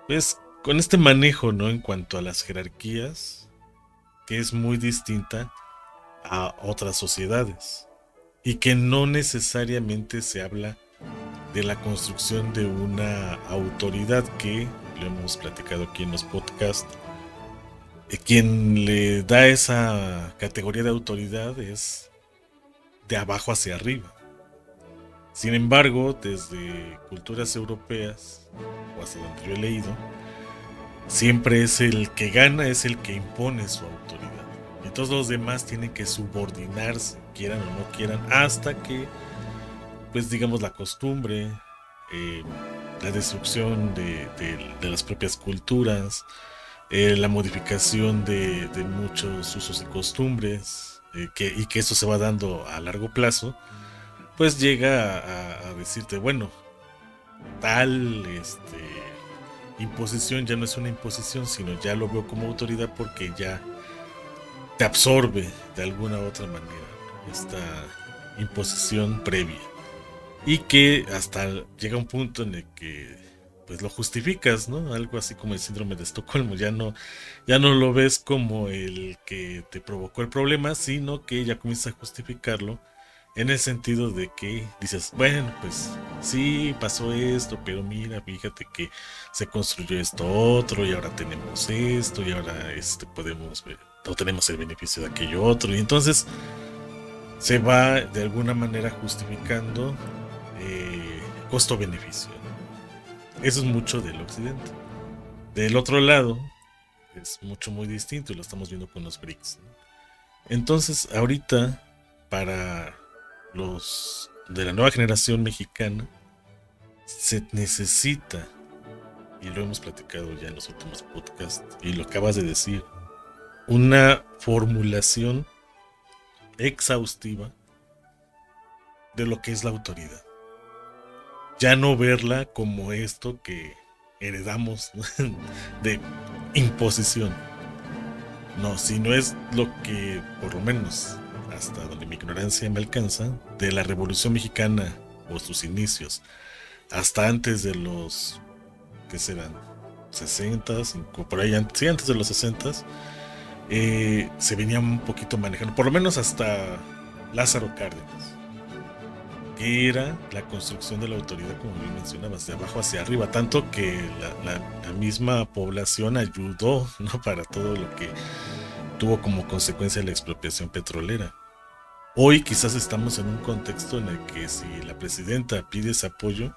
Pues con este manejo, ¿no? En cuanto a las jerarquías, que es muy distinta a otras sociedades. Y que no necesariamente se habla de la construcción de una autoridad que, lo hemos platicado aquí en los podcasts, quien le da esa categoría de autoridad es de abajo hacia arriba. Sin embargo, desde culturas europeas, o hasta donde yo he leído, siempre es el que gana, es el que impone su autoridad. Y todos los demás tienen que subordinarse, quieran o no quieran, hasta que, pues digamos, la costumbre, eh, la destrucción de las propias culturas, la modificación de muchos usos y costumbres, y que eso se va dando a largo plazo, pues llega a decirte, bueno, tal imposición ya no es una imposición, sino ya lo veo como autoridad porque ya te absorbe de alguna u otra manera esta imposición previa. Y que hasta llega un punto en el que pues lo justificas, ¿no? Algo así como el síndrome de Estocolmo, ya no lo ves como el que te provocó el problema, sino que ya comienzas a justificarlo en el sentido de que dices, bueno, pues sí, pasó esto, pero mira, fíjate que se construyó esto otro y ahora tenemos esto y ahora podemos ver, o tenemos el beneficio de aquello otro. Y entonces se va de alguna manera justificando costo-beneficio, ¿no? Eso es mucho del occidente. Del otro lado es muy distinto y lo estamos viendo con los BRICS, ¿no? Entonces ahorita para los de la nueva generación mexicana se necesita, y lo hemos platicado ya en los últimos podcasts y lo acabas de decir, una formulación exhaustiva de lo que es la autoridad. Ya no verla como esto que heredamos de imposición, No, si no es lo que, por lo menos, hasta donde mi ignorancia me alcanza, de la Revolución Mexicana o sus inicios, hasta antes de los, ¿qué serán? 60, por ahí, sí, antes de los 60, se venía un poquito manejando, por lo menos hasta Lázaro Cárdenas, que era la construcción de la autoridad, como bien mencionabas, de abajo hacia arriba, tanto que la misma población ayudó, ¿no? Para todo lo que tuvo como consecuencia la expropiación petrolera. Hoy quizás estamos en un contexto en el que si la presidenta pide ese apoyo,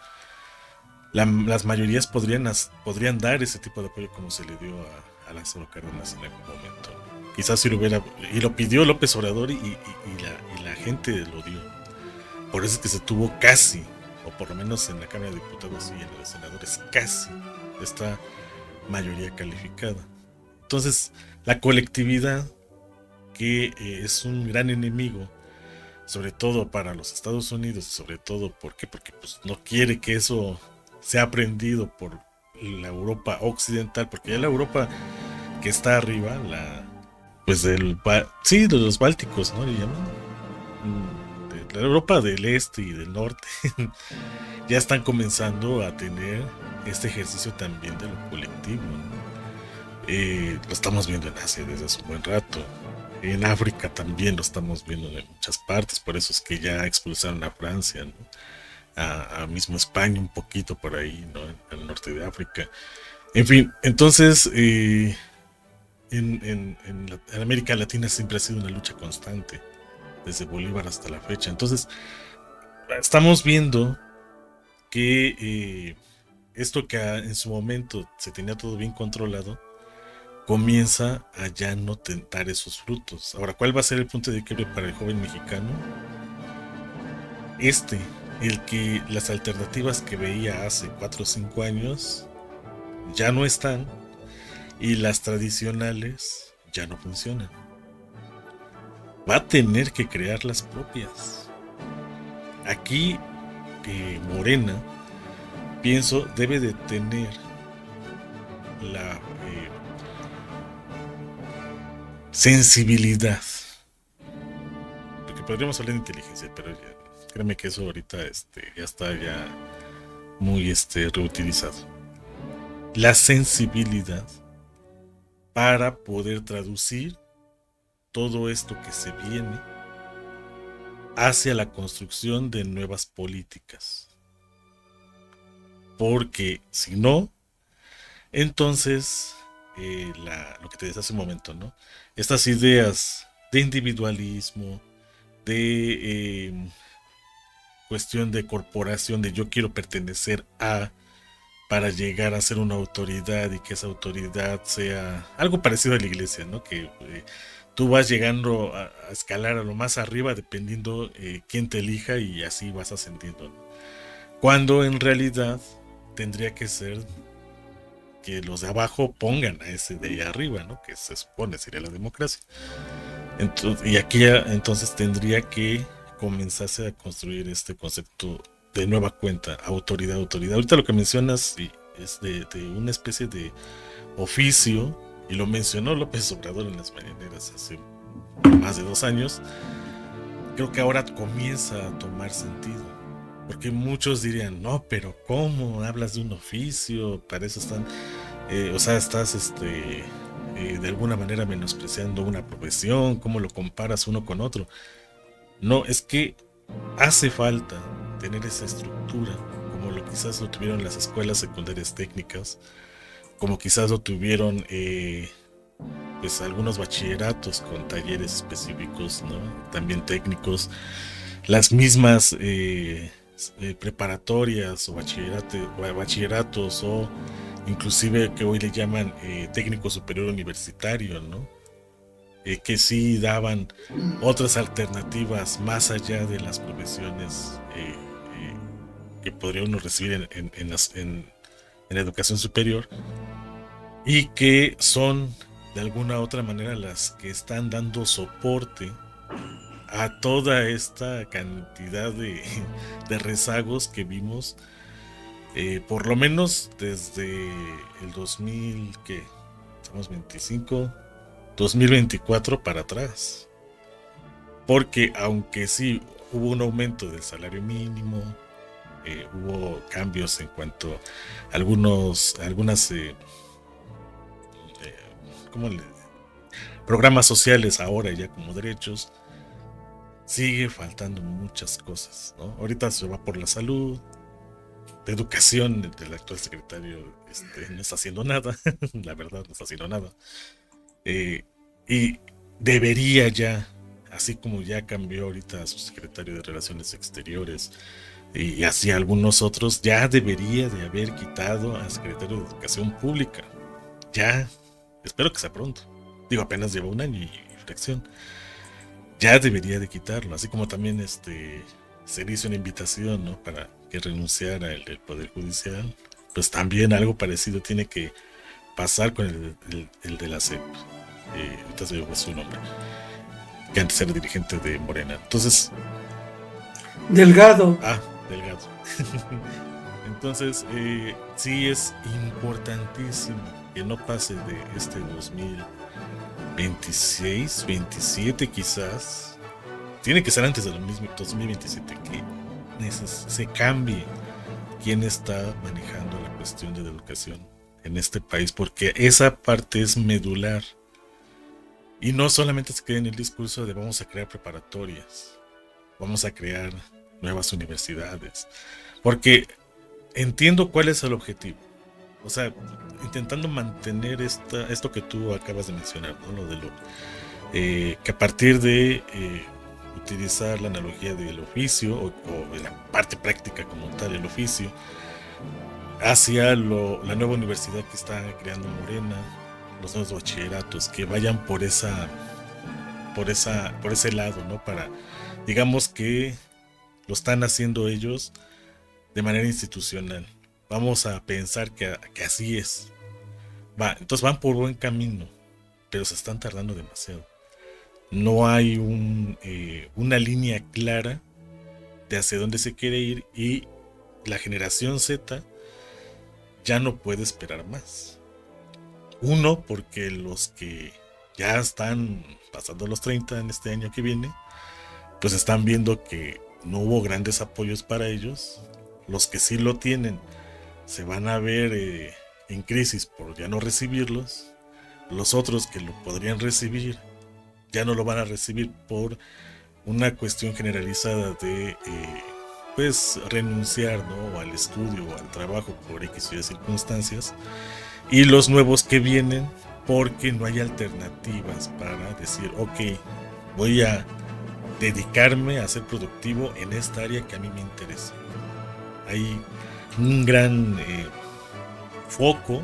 las mayorías podrían dar ese tipo de apoyo como se le dio a Lázaro Cárdenas en algún momento. Quizás si lo hubiera, y lo pidió López Obrador y la gente lo dio. Por eso es que se tuvo casi, o por lo menos en la Cámara de Diputados y en la de Senadores, casi esta mayoría calificada. Entonces, la colectividad, que es un gran enemigo, sobre todo para los Estados Unidos, sobre todo porque pues, no quiere que eso sea aprendido por la Europa occidental, porque ya la Europa que está arriba, pues sí, de los bálticos, ¿no? Le llaman. De la Europa del este y del norte, ya están comenzando a tener este ejercicio también de lo colectivo, ¿no? Lo estamos viendo en Asia desde hace un buen rato. En África también lo estamos viendo en muchas partes, por eso es que ya expulsaron a Francia, ¿no? A mismo España un poquito por ahí, ¿no? En el norte de África. En fin, entonces en América Latina siempre ha sido una lucha constante, desde Bolívar hasta la fecha. Entonces, estamos viendo que esto que en su momento se tenía todo bien controlado, comienza a ya no tentar esos frutos. Ahora, ¿cuál va a ser el punto de quiebre para el joven mexicano? El que las alternativas que veía hace 4 o 5 años ya no están y las tradicionales ya no funcionan. Va a tener que crear las propias. Aquí, Morena, pienso, debe de tener la sensibilidad, porque podríamos hablar de inteligencia, pero créeme que eso ahorita ya está ya muy reutilizado. La sensibilidad para poder traducir todo esto que se viene hacia la construcción de nuevas políticas, porque si no, entonces lo que te decía hace un momento, ¿no? Estas ideas de individualismo, de cuestión de corporación, de yo quiero pertenecer a, para llegar a ser una autoridad y que esa autoridad sea algo parecido a la iglesia, ¿no? Que tú vas llegando a escalar a lo más arriba dependiendo quién te elija y así vas ascendiendo, ¿no? Cuando en realidad tendría que ser que los de abajo pongan a ese de ahí arriba, ¿no? Que se supone sería la democracia. Entonces, y aquí ya, entonces tendría que comenzarse a construir este concepto de nueva cuenta, autoridad, autoridad. Ahorita lo que mencionas es de una especie de oficio, y lo mencionó López Obrador en las mañaneras hace más de 2 años. Creo que ahora comienza a tomar sentido, porque muchos dirían, no, pero ¿cómo hablas de un oficio? Para eso están, o sea, estás de alguna manera menospreciando una profesión, ¿cómo lo comparas uno con otro? No, es que hace falta tener esa estructura, como lo quizás lo tuvieron las escuelas secundarias técnicas, como quizás lo tuvieron pues algunos bachilleratos con talleres específicos, ¿no? También técnicos, las mismas preparatorias o bachilleratos o inclusive que hoy le llaman técnico superior universitario, ¿no? Que sí daban otras alternativas más allá de las profesiones que podría uno recibir en la educación superior, y que son de alguna u otra manera las que están dando soporte a toda esta cantidad de rezagos que vimos, por lo menos desde el 2000, que estamos 25, 2024 para atrás. Porque aunque sí hubo un aumento del salario mínimo, hubo cambios en cuanto a algunas ¿cómo le? Programas sociales ahora ya como derechos, sigue faltando muchas cosas, ¿no? Ahorita se va por la salud, de educación, el actual secretario no está haciendo nada, la verdad no está haciendo nada. Y debería ya, así como ya cambió ahorita a su secretario de Relaciones Exteriores y así algunos otros, ya debería de haber quitado al secretario de Educación Pública. Ya, espero que sea pronto. Digo, apenas lleva un año y fracción. Ya debería de quitarlo, así como también se le hizo una invitación, ¿no? Para que renunciara el Poder Judicial. Pues también algo parecido tiene que pasar con el de la CEP. Ahorita se me su nombre, que antes era dirigente de Morena. Entonces, Delgado. Delgado. Entonces, sí es importantísimo que no pase de este 2026, 27 quizás. Tiene que ser antes del 2027 que se cambie quién está manejando la cuestión de la educación en este país, porque esa parte es medular. Y no solamente se queda en el discurso de vamos a crear preparatorias, vamos a crear nuevas universidades, porque entiendo cuál es el objetivo. O sea, intentando mantener esto que tú acabas de mencionar, ¿no? Lo de que a partir de utilizar la analogía del oficio o de la parte práctica como tal, el oficio, hacia la nueva universidad que está creando Morena, los nuevos bachilleratos, que vayan por ese lado, ¿no? Para, digamos que lo están haciendo ellos de manera institucional. Vamos a pensar que así es. Entonces van por buen camino, pero se están tardando demasiado. No hay una línea clara de hacia dónde se quiere ir y la generación Z ya no puede esperar más. Uno, porque los que ya están pasando los 30 en este año que viene, pues están viendo que no hubo grandes apoyos para ellos. Los que sí lo tienen se van a ver en crisis por ya no recibirlos. Los otros que lo podrían recibir ya no lo van a recibir por una cuestión generalizada de pues renunciar, ¿no? Al estudio o al trabajo por X o Y circunstancias. Y los nuevos que vienen porque no hay alternativas para decir, ok, voy a dedicarme a ser productivo en esta área que a mí me interesa. Hay un gran foco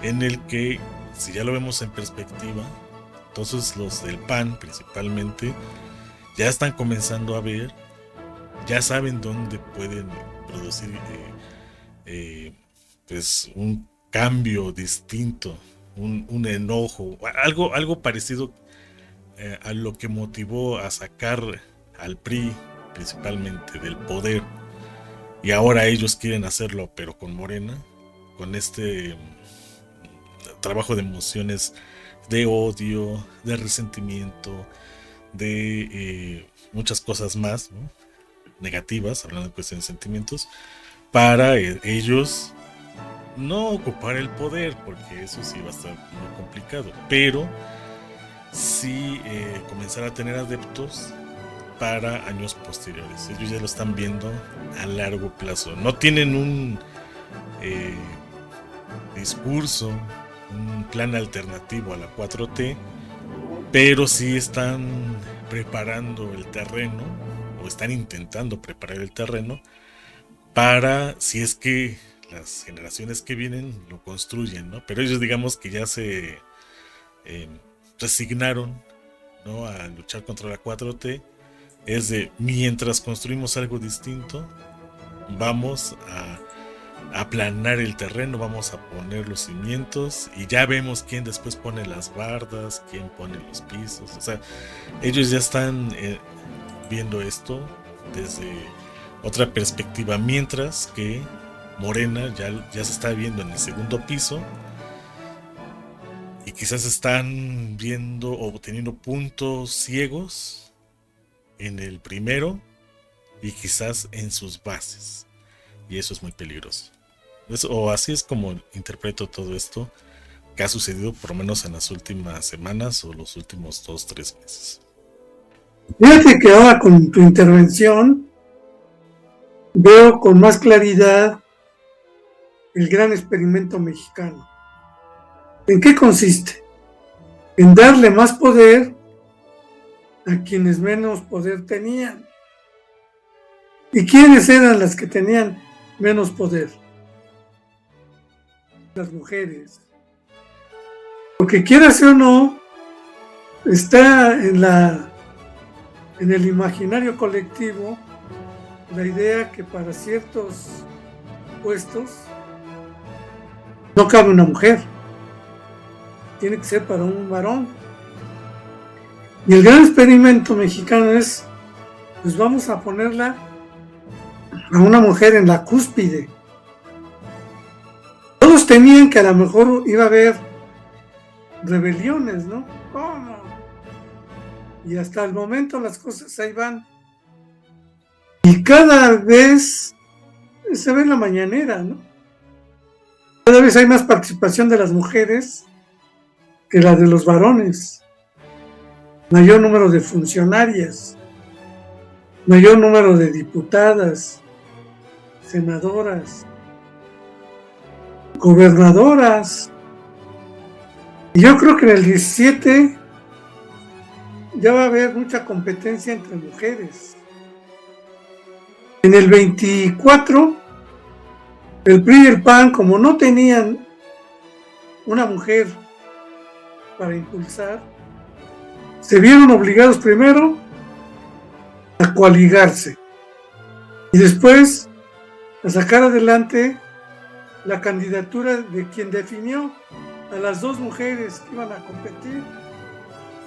en el que, si ya lo vemos en perspectiva, entonces los del PAN principalmente ya están comenzando a ver, ya saben dónde pueden producir pues un cambio distinto, un enojo, algo parecido a lo que motivó a sacar al PRI principalmente del poder, y ahora ellos quieren hacerlo pero con Morena, con este trabajo de emociones, de odio, de resentimiento, de muchas cosas más, ¿no? Negativas, hablando de cuestiones de sentimientos, para ellos no ocupar el poder, porque eso sí va a estar muy complicado, pero sí comenzar a tener adeptos para años posteriores. Ellos ya lo están viendo a largo plazo. No tienen un discurso, un plan alternativo a la 4T, pero sí están preparando el terreno, o están intentando preparar el terreno para, si es que las generaciones que vienen lo construyen, ¿no? Pero ellos, digamos que ya se resignaron, ¿no? A luchar contra la 4T. Es de, mientras construimos algo distinto, vamos a aplanar el terreno, vamos a poner los cimientos y ya vemos quién después pone las bardas, quién pone los pisos. O sea, ellos ya están viendo esto desde otra perspectiva, mientras que Morena ya se está viendo en el segundo piso y quizás están viendo o teniendo puntos ciegos en el primero y quizás en sus bases. Y eso es muy peligroso. O así es como interpreto todo esto que ha sucedido por lo menos en las últimas semanas o los últimos 2-3 meses. Fíjate que ahora con tu intervención veo con más claridad el gran experimento mexicano. ¿En qué consiste? En darle más poder a quienes menos poder tenían. ¿Y quiénes eran las que tenían menos poder? Las mujeres. Porque quieras o no, está en el imaginario colectivo la idea que para ciertos puestos no cabe una mujer, tiene que ser para un varón. Y el gran experimento mexicano es, pues vamos a ponerla a una mujer en la cúspide. Todos temían que a lo mejor iba a haber rebeliones, ¿no? ¿Cómo? Y hasta el momento las cosas ahí van. Y cada vez se ve en la mañanera, ¿no? Cada vez hay más participación de las mujeres que la de los varones. Mayor número de funcionarias, mayor número de diputadas, senadoras, gobernadoras. Y yo creo que en el 17 ya va a haber mucha competencia entre mujeres. En el 24, el PRI y el PAN, como no tenían una mujer para impulsar, se vieron obligados primero a coaligarse y después a sacar adelante la candidatura de quien definió a las dos mujeres que iban a competir,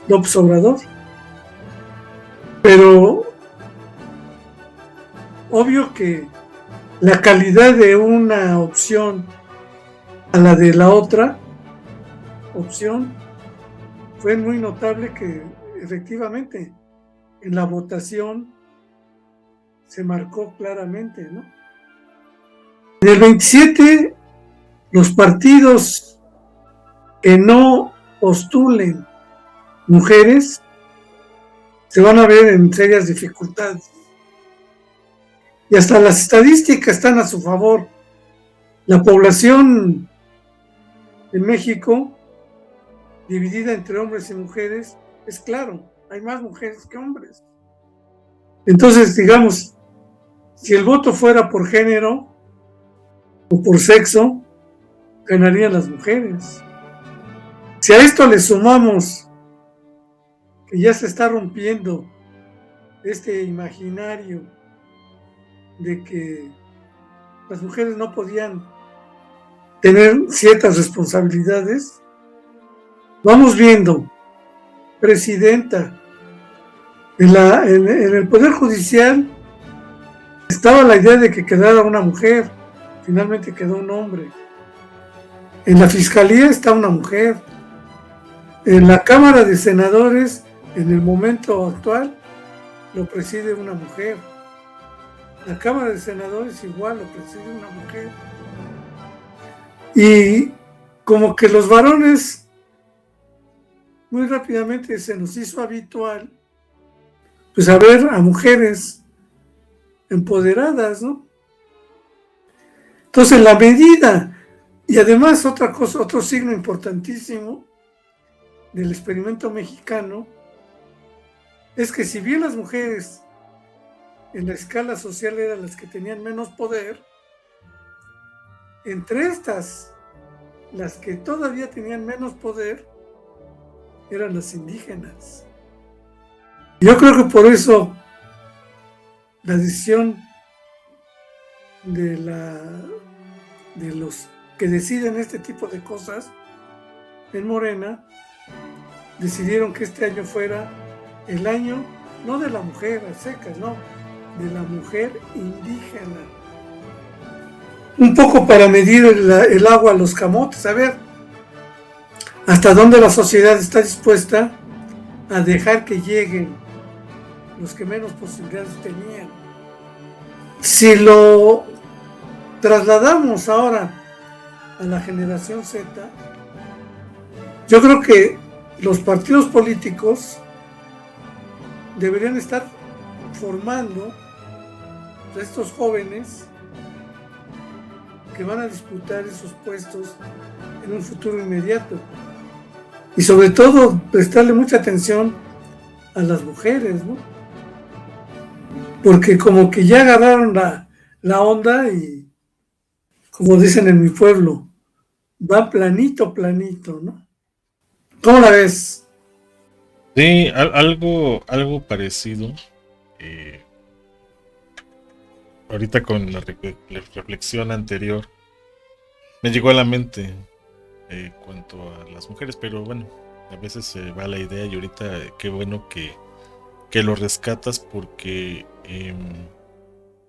López Obrador. Pero obvio que la calidad de una opción a la de la otra opción fue muy notable, que efectivamente en la votación se marcó claramente, ¿no? En el 27, los partidos que no postulen mujeres se van a ver en serias dificultades. Y hasta las estadísticas están a su favor. La población en México, dividida entre hombres y mujeres, es claro, hay más mujeres que hombres. Entonces, digamos, si el voto fuera por género o por sexo, ganarían las mujeres. Si a esto le sumamos que ya se está rompiendo este imaginario de que las mujeres no podían tener ciertas responsabilidades, vamos viendo presidenta. En el Poder Judicial estaba la idea de que quedara una mujer, finalmente quedó un hombre. En la Fiscalía está una mujer. En la Cámara de Senadores, en el momento actual, lo preside una mujer. La Cámara de Senadores igual lo preside una mujer. Y como que los varones, muy rápidamente se nos hizo habitual, pues a ver a mujeres empoderadas, ¿no? Entonces, la medida, y además otra cosa, otro signo importantísimo del experimento mexicano, es que si bien las mujeres en la escala social eran las que tenían menos poder, entre estas, las que todavía tenían menos poder eran las indígenas. Yo creo que por eso la decisión de los que deciden este tipo de cosas en Morena, decidieron que este año fuera el año no de la mujer a secas, no, de la mujer indígena. Un poco para medir el agua a los camotes. A ver, hasta dónde la sociedad está dispuesta a dejar que lleguen los que menos posibilidades tenían. Si lo trasladamos ahora a la generación Z, yo creo que los partidos políticos deberían estar formando a estos jóvenes que van a disputar esos puestos en un futuro inmediato. Y sobre todo, prestarle mucha atención a las mujeres, ¿no? Porque como que ya agarraron la onda y, como dicen en mi pueblo, va planito, planito, ¿no? ¿Cómo la ves? Sí, algo parecido. Ahorita con la reflexión anterior me llegó a la mente cuanto a las mujeres, pero bueno, a veces se va la idea y ahorita qué bueno que lo rescatas porque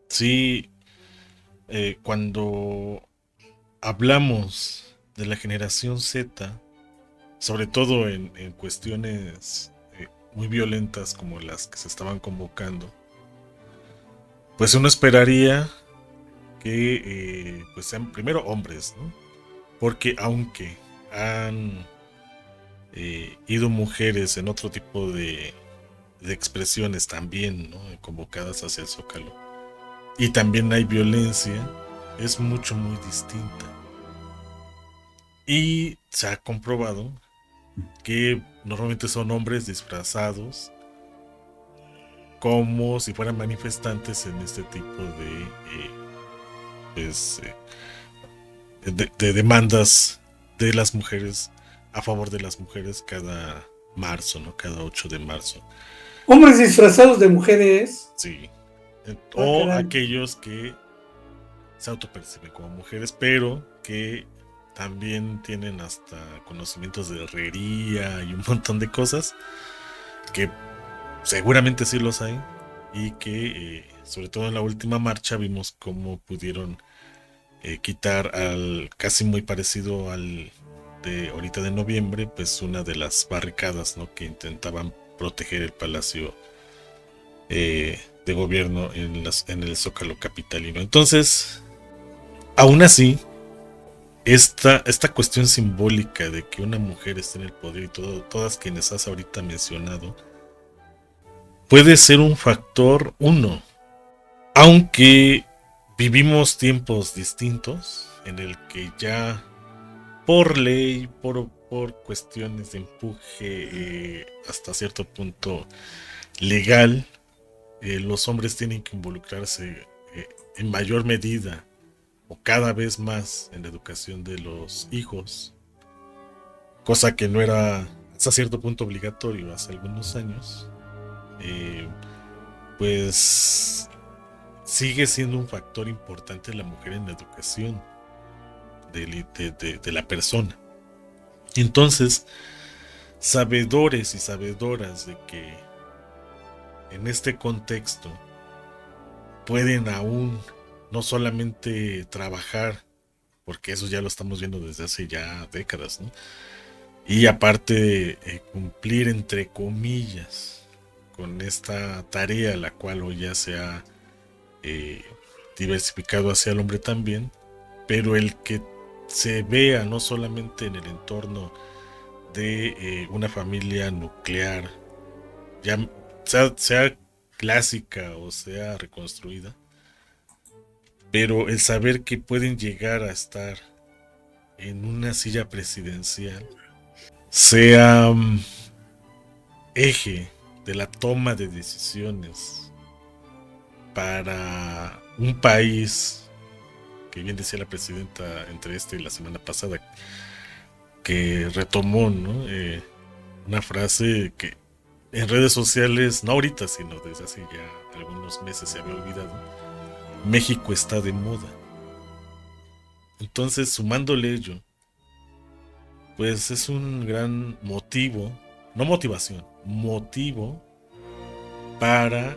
sí, cuando hablamos de la generación Z, sobre todo en cuestiones muy violentas como las que se estaban convocando, pues uno esperaría que pues sean primero hombres, ¿no? Porque aunque han ido mujeres en otro tipo de expresiones también, ¿no? Convocadas hacia el Zócalo, y también hay violencia, es mucho, muy distinta. Y se ha comprobado que normalmente son hombres disfrazados como si fueran manifestantes en este tipo pues, de demandas de las mujeres a favor de las mujeres cada marzo, ¿no? Cada 8 de marzo. Hombres disfrazados de mujeres. Sí. O aquellos que se autoperciben como mujeres, pero que también tienen hasta conocimientos de herrería y un montón de cosas que seguramente sí los hay y que sobre todo en la última marcha vimos cómo pudieron quitar al casi muy parecido al de ahorita de noviembre, pues una de las barricadas, ¿no? Que intentaban proteger el palacio de gobierno en el Zócalo capitalino. Entonces, aún así, esta cuestión simbólica de que una mujer esté en el poder y todas quienes has ahorita mencionado, puede ser un factor uno, aunque vivimos tiempos distintos en el que ya por ley, por cuestiones de empuje hasta cierto punto legal, los hombres tienen que involucrarse en mayor medida o cada vez más en la educación de los hijos, cosa que no era hasta cierto punto obligatorio hace algunos años. Pues sigue siendo un factor importante la mujer en la educación de la persona. Entonces, sabedores y sabedoras de que en este contexto pueden aún no solamente trabajar, porque eso ya lo estamos viendo desde hace ya décadas, ¿no? Y aparte cumplir entre comillas con esta tarea, la cual hoy ya se ha diversificado hacia el hombre también, pero el que se vea no solamente en el entorno de una familia nuclear, ya sea clásica o sea reconstruida, pero el saber que pueden llegar a estar en una silla presidencial, sea eje de la toma de decisiones para un país, que bien decía la presidenta entre esta y la semana pasada, que retomó, ¿no? Una frase que en redes sociales, no ahorita, sino desde hace ya algunos meses se había olvidado: México está de moda. Entonces, sumándole ello, pues es un gran motivo, no motivación, motivo para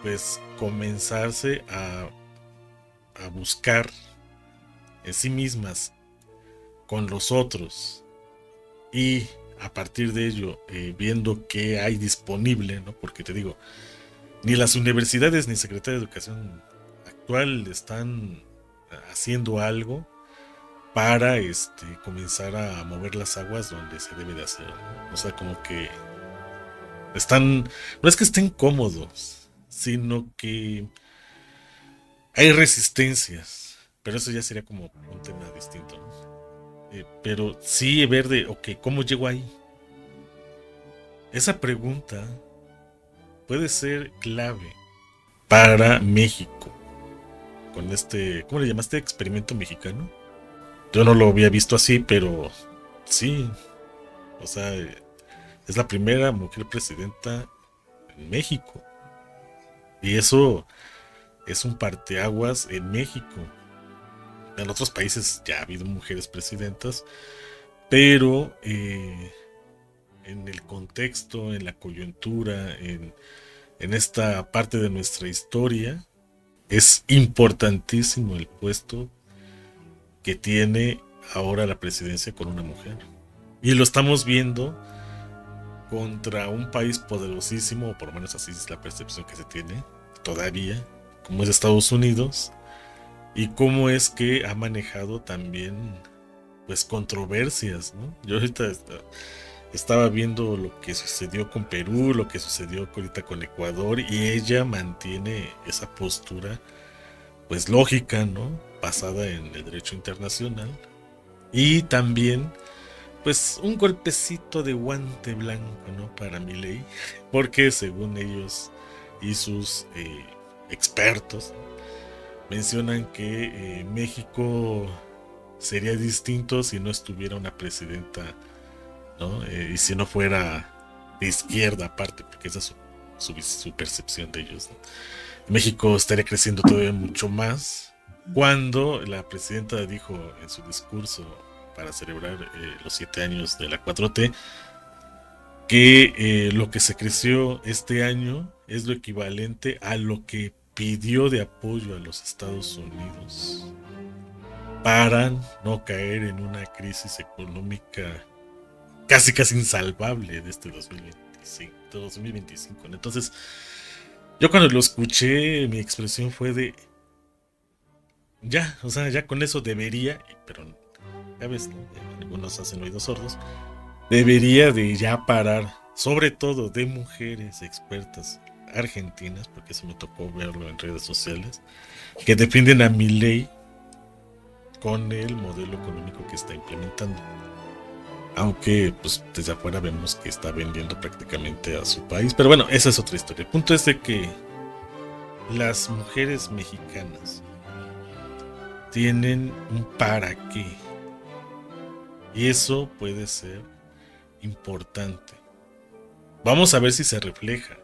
pues comenzarse a buscar en sí mismas con los otros y a partir de ello viendo qué hay disponible, ¿no? Porque te digo, ni las universidades ni Secretaría de Educación actual están haciendo algo para comenzar a mover las aguas donde se debe de hacer, ¿no? O sea, como que están, no es que estén cómodos, sino que hay resistencias, pero eso ya sería como un tema distinto, ¿no? Pero sí ver de, ok, ¿cómo llego ahí? Esa pregunta puede ser clave para México con ¿cómo le llamaste? Experimento mexicano. Yo no lo había visto así, pero sí, o sea, es la primera mujer presidenta en México. Y eso es un parteaguas en México. En otros países ya ha habido mujeres presidentas, pero en el contexto, en la coyuntura, en esta parte de nuestra historia, es importantísimo el puesto que tiene ahora la presidencia con una mujer. Y lo estamos viendo contra un país poderosísimo, o por lo menos así es la percepción que se tiene todavía, como es Estados Unidos, y cómo es que ha manejado también pues controversias, ¿no? Yo ahorita estaba viendo lo que sucedió con Perú, lo que sucedió ahorita con Ecuador, y ella mantiene esa postura pues lógica, ¿no? Basada en el derecho internacional. Y también pues un golpecito de guante blanco, ¿no? Para Milei, porque según ellos y sus expertos mencionan que México sería distinto si no estuviera una presidenta, ¿no? Y si no fuera de izquierda aparte, porque esa es su percepción de ellos, ¿no? México estaría creciendo todavía mucho más cuando la presidenta dijo en su discurso para celebrar los 7 años de la 4T que lo que se creció este año es lo equivalente a lo que pidió de apoyo a los Estados Unidos para no caer en una crisis económica casi insalvable de este 2025. Entonces, yo cuando lo escuché, mi expresión fue de ya, o sea, ya con eso debería, pero ya ves, ¿no? Algunos hacen oídos sordos, debería de ya parar, sobre todo de mujeres expertas argentinas, porque eso me tocó verlo en redes sociales, que defienden a Milei con el modelo económico que está implementando. Aunque pues desde afuera vemos que está vendiendo prácticamente a su país. Pero bueno, esa es otra historia. El punto es de que las mujeres mexicanas tienen un para qué. Y eso puede ser importante. Vamos a ver si se refleja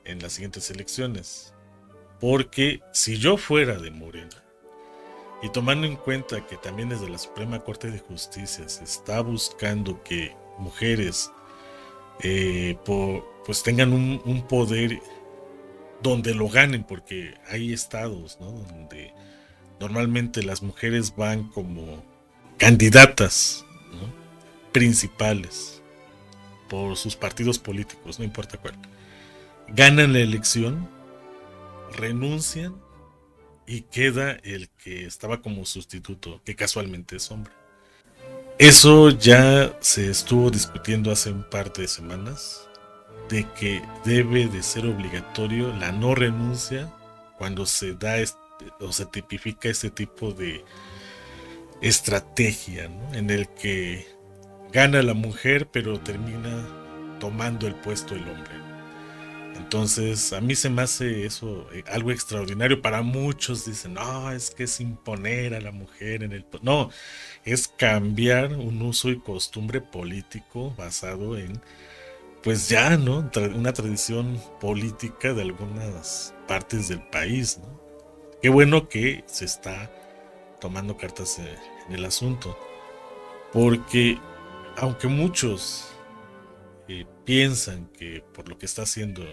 en las siguientes elecciones. Porque si yo fuera de Morena, y tomando en cuenta que también desde la Suprema Corte de Justicia se está buscando que mujeres pues tengan un poder donde lo ganen, porque hay estados, ¿no? Donde normalmente las mujeres van como candidatas, ¿no? Principales por sus partidos políticos, no importa cuál. Ganan la elección, renuncian y queda el que estaba como sustituto, que casualmente es hombre. Eso ya se estuvo discutiendo hace un par de semanas, de que debe de ser obligatorio la no renuncia cuando se da o se tipifica este tipo de estrategia, ¿no? En el que gana la mujer pero termina tomando el puesto el hombre. Entonces a mí se me hace eso algo extraordinario. Para muchos dicen, no, es que es imponer a la mujer en el... No, es cambiar un uso y costumbre político basado en, pues ya, ¿no? Una tradición política de algunas partes del país, ¿no? Qué bueno que se está tomando cartas en el asunto, porque aunque muchos piensan que por lo que está haciendo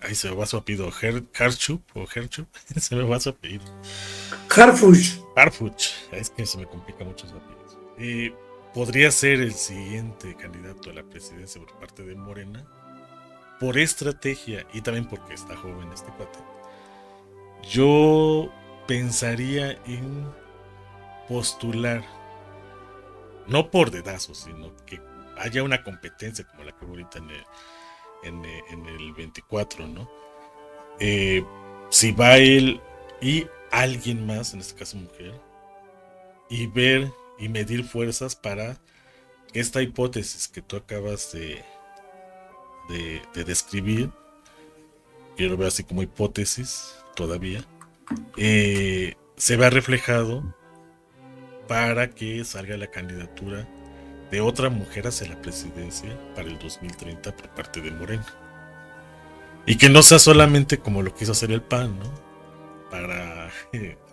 ahí se me va su apellido, Harchup, se me va su apellido, Harfuch. Harfuch, es que se me complica mucho esa apellido. Podría ser el siguiente candidato a la presidencia por parte de Morena, por estrategia y también porque está joven este cuate. Yo pensaría en postular, no por dedazos, sino que haya una competencia como la que hubo ahorita en el 24, ¿no? Si va él y alguien más, en este caso mujer, y ver y medir fuerzas para que esta hipótesis que tú acabas de describir, yo lo veo así como hipótesis todavía, se vea reflejado para que salga la candidatura de otra mujer hacia la presidencia para el 2030 por parte de Morena. Y que no sea solamente como lo quiso hacer el PAN, ¿no? Para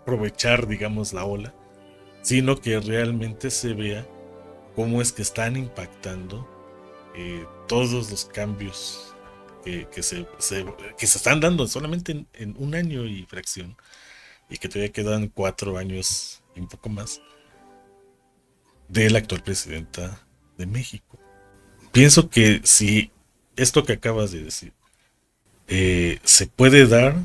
aprovechar, digamos, la ola, sino que realmente se vea cómo es que están impactando todos los cambios que se están dando solamente en un año y fracción, y que todavía quedan 4 años y un poco más de la actual presidenta de México. Pienso que si esto que acabas de decir se puede dar,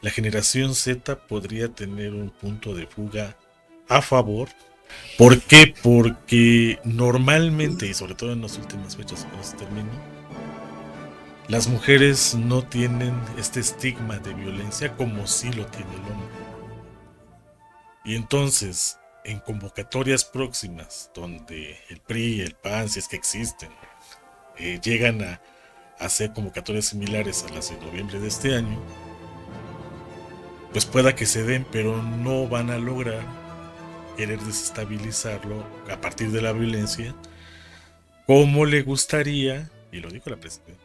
la generación Z podría tener un punto de fuga a favor. ¿Por qué? Porque normalmente, y sobre todo en las últimas fechas cuando se terminó, las mujeres no tienen este estigma de violencia como sí lo tiene el hombre. Y entonces, en convocatorias próximas, donde el PRI y el PAN, si es que existen, llegan a hacer convocatorias similares a las de noviembre de este año, pues pueda que se den, pero no van a lograr querer desestabilizarlo a partir de la violencia como le gustaría, y lo dijo la presidenta,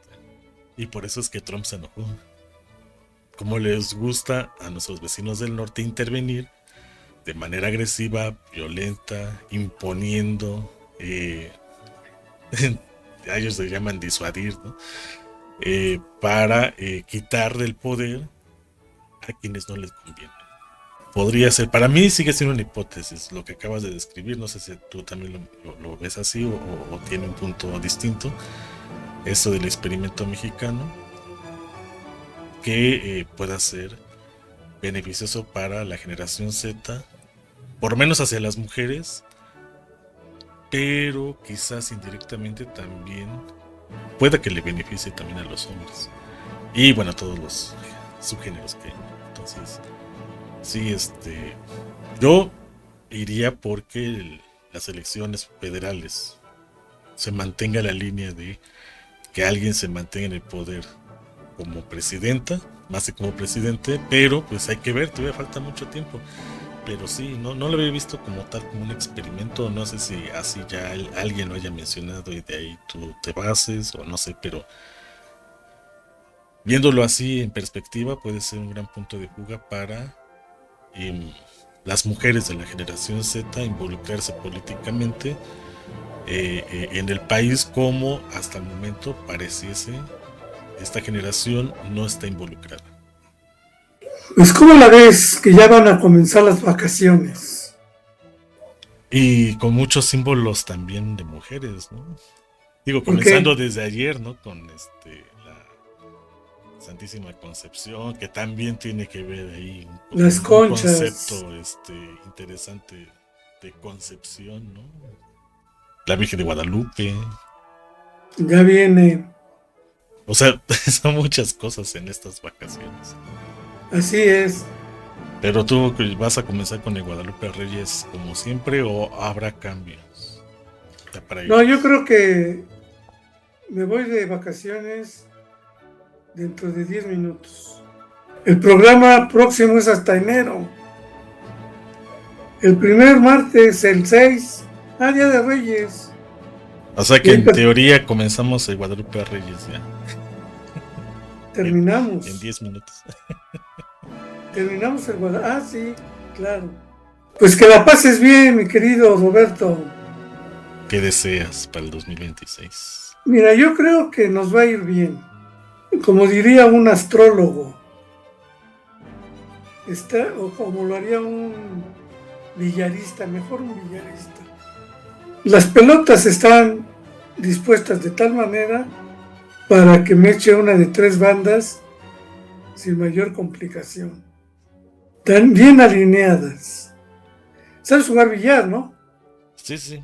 y por eso es que Trump se enojó, como les gusta a nuestros vecinos del norte intervenir de manera agresiva, violenta, imponiendo, a ellos se llaman disuadir, ¿no? Para quitar del poder a quienes no les conviene. Podría ser, para mí sigue siendo una hipótesis lo que acabas de describir, no sé si tú también lo ves así o tiene un punto distinto, eso del experimento mexicano, que pueda ser beneficioso para la generación Z, por lo menos hacia las mujeres, pero quizás indirectamente también pueda que le beneficie también a los hombres y bueno, a todos los subgéneros que hay. Entonces sí, yo iría porque las elecciones federales se mantenga la línea de que alguien se mantenga en el poder como presidenta, más que como presidente, pero pues hay que ver, todavía falta mucho tiempo. Pero sí, no lo había visto como tal, como un experimento, no sé si así ya alguien lo haya mencionado y de ahí tú te bases o no sé, pero viéndolo así en perspectiva puede ser un gran punto de fuga para las mujeres de la generación Z involucrarse políticamente en el país como hasta el momento pareciese esta generación no está involucrada. Pues ¿cómo la ves que ya van a comenzar las vacaciones? Y con muchos símbolos también de mujeres, ¿no? Digo, comenzando desde ayer, ¿no? Con la Santísima Concepción, que también tiene que ver ahí las conchas. Un concepto interesante de concepción, ¿no? La Virgen de Guadalupe. Ya viene. O sea, son muchas cosas en estas vacaciones. Así es. Pero tú vas a comenzar con el Guadalupe Reyes como siempre o habrá cambios. No, yo creo que me voy de vacaciones dentro de 10 minutos. El programa próximo es hasta enero. El primer martes, el 6, Día de Reyes. O sea que en teoría comenzamos el Guadalupe Reyes ya. Terminamos. En 10 minutos. Terminamos el Guadalupe. Ah, sí, claro. Pues que la pases bien, mi querido Roberto. ¿Qué deseas para el 2026? Mira, yo creo que nos va a ir bien. Como diría un astrólogo, o como lo haría un billarista, mejor un billarista. Las pelotas están dispuestas de tal manera para que me eche una de 3 bandas sin mayor complicación. Están bien alineadas. ¿Sabes jugar billar, no? Sí, sí.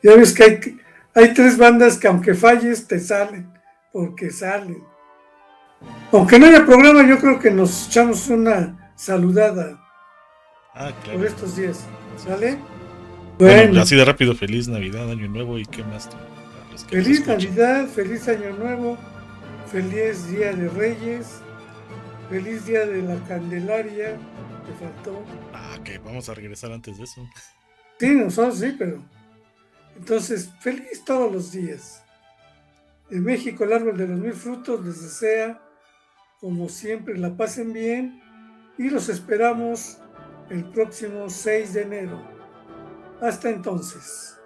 Ya ves que hay 3 bandas que aunque falles te salen, porque salen. Aunque no haya programa, yo creo que nos echamos una saludada Claro. por estos días. ¿Sale? Bueno, así de rápido, feliz Navidad, Año Nuevo y qué más. Feliz Navidad, feliz Año Nuevo, feliz Día de Reyes, feliz Día de la Candelaria, te faltó. Que vamos a regresar antes de eso. Sí, nosotros sí, pero... Entonces, feliz todos los días. En México, el árbol de los 1000 frutos les desea, como siempre, la pasen bien y los esperamos el próximo 6 de enero. Hasta entonces.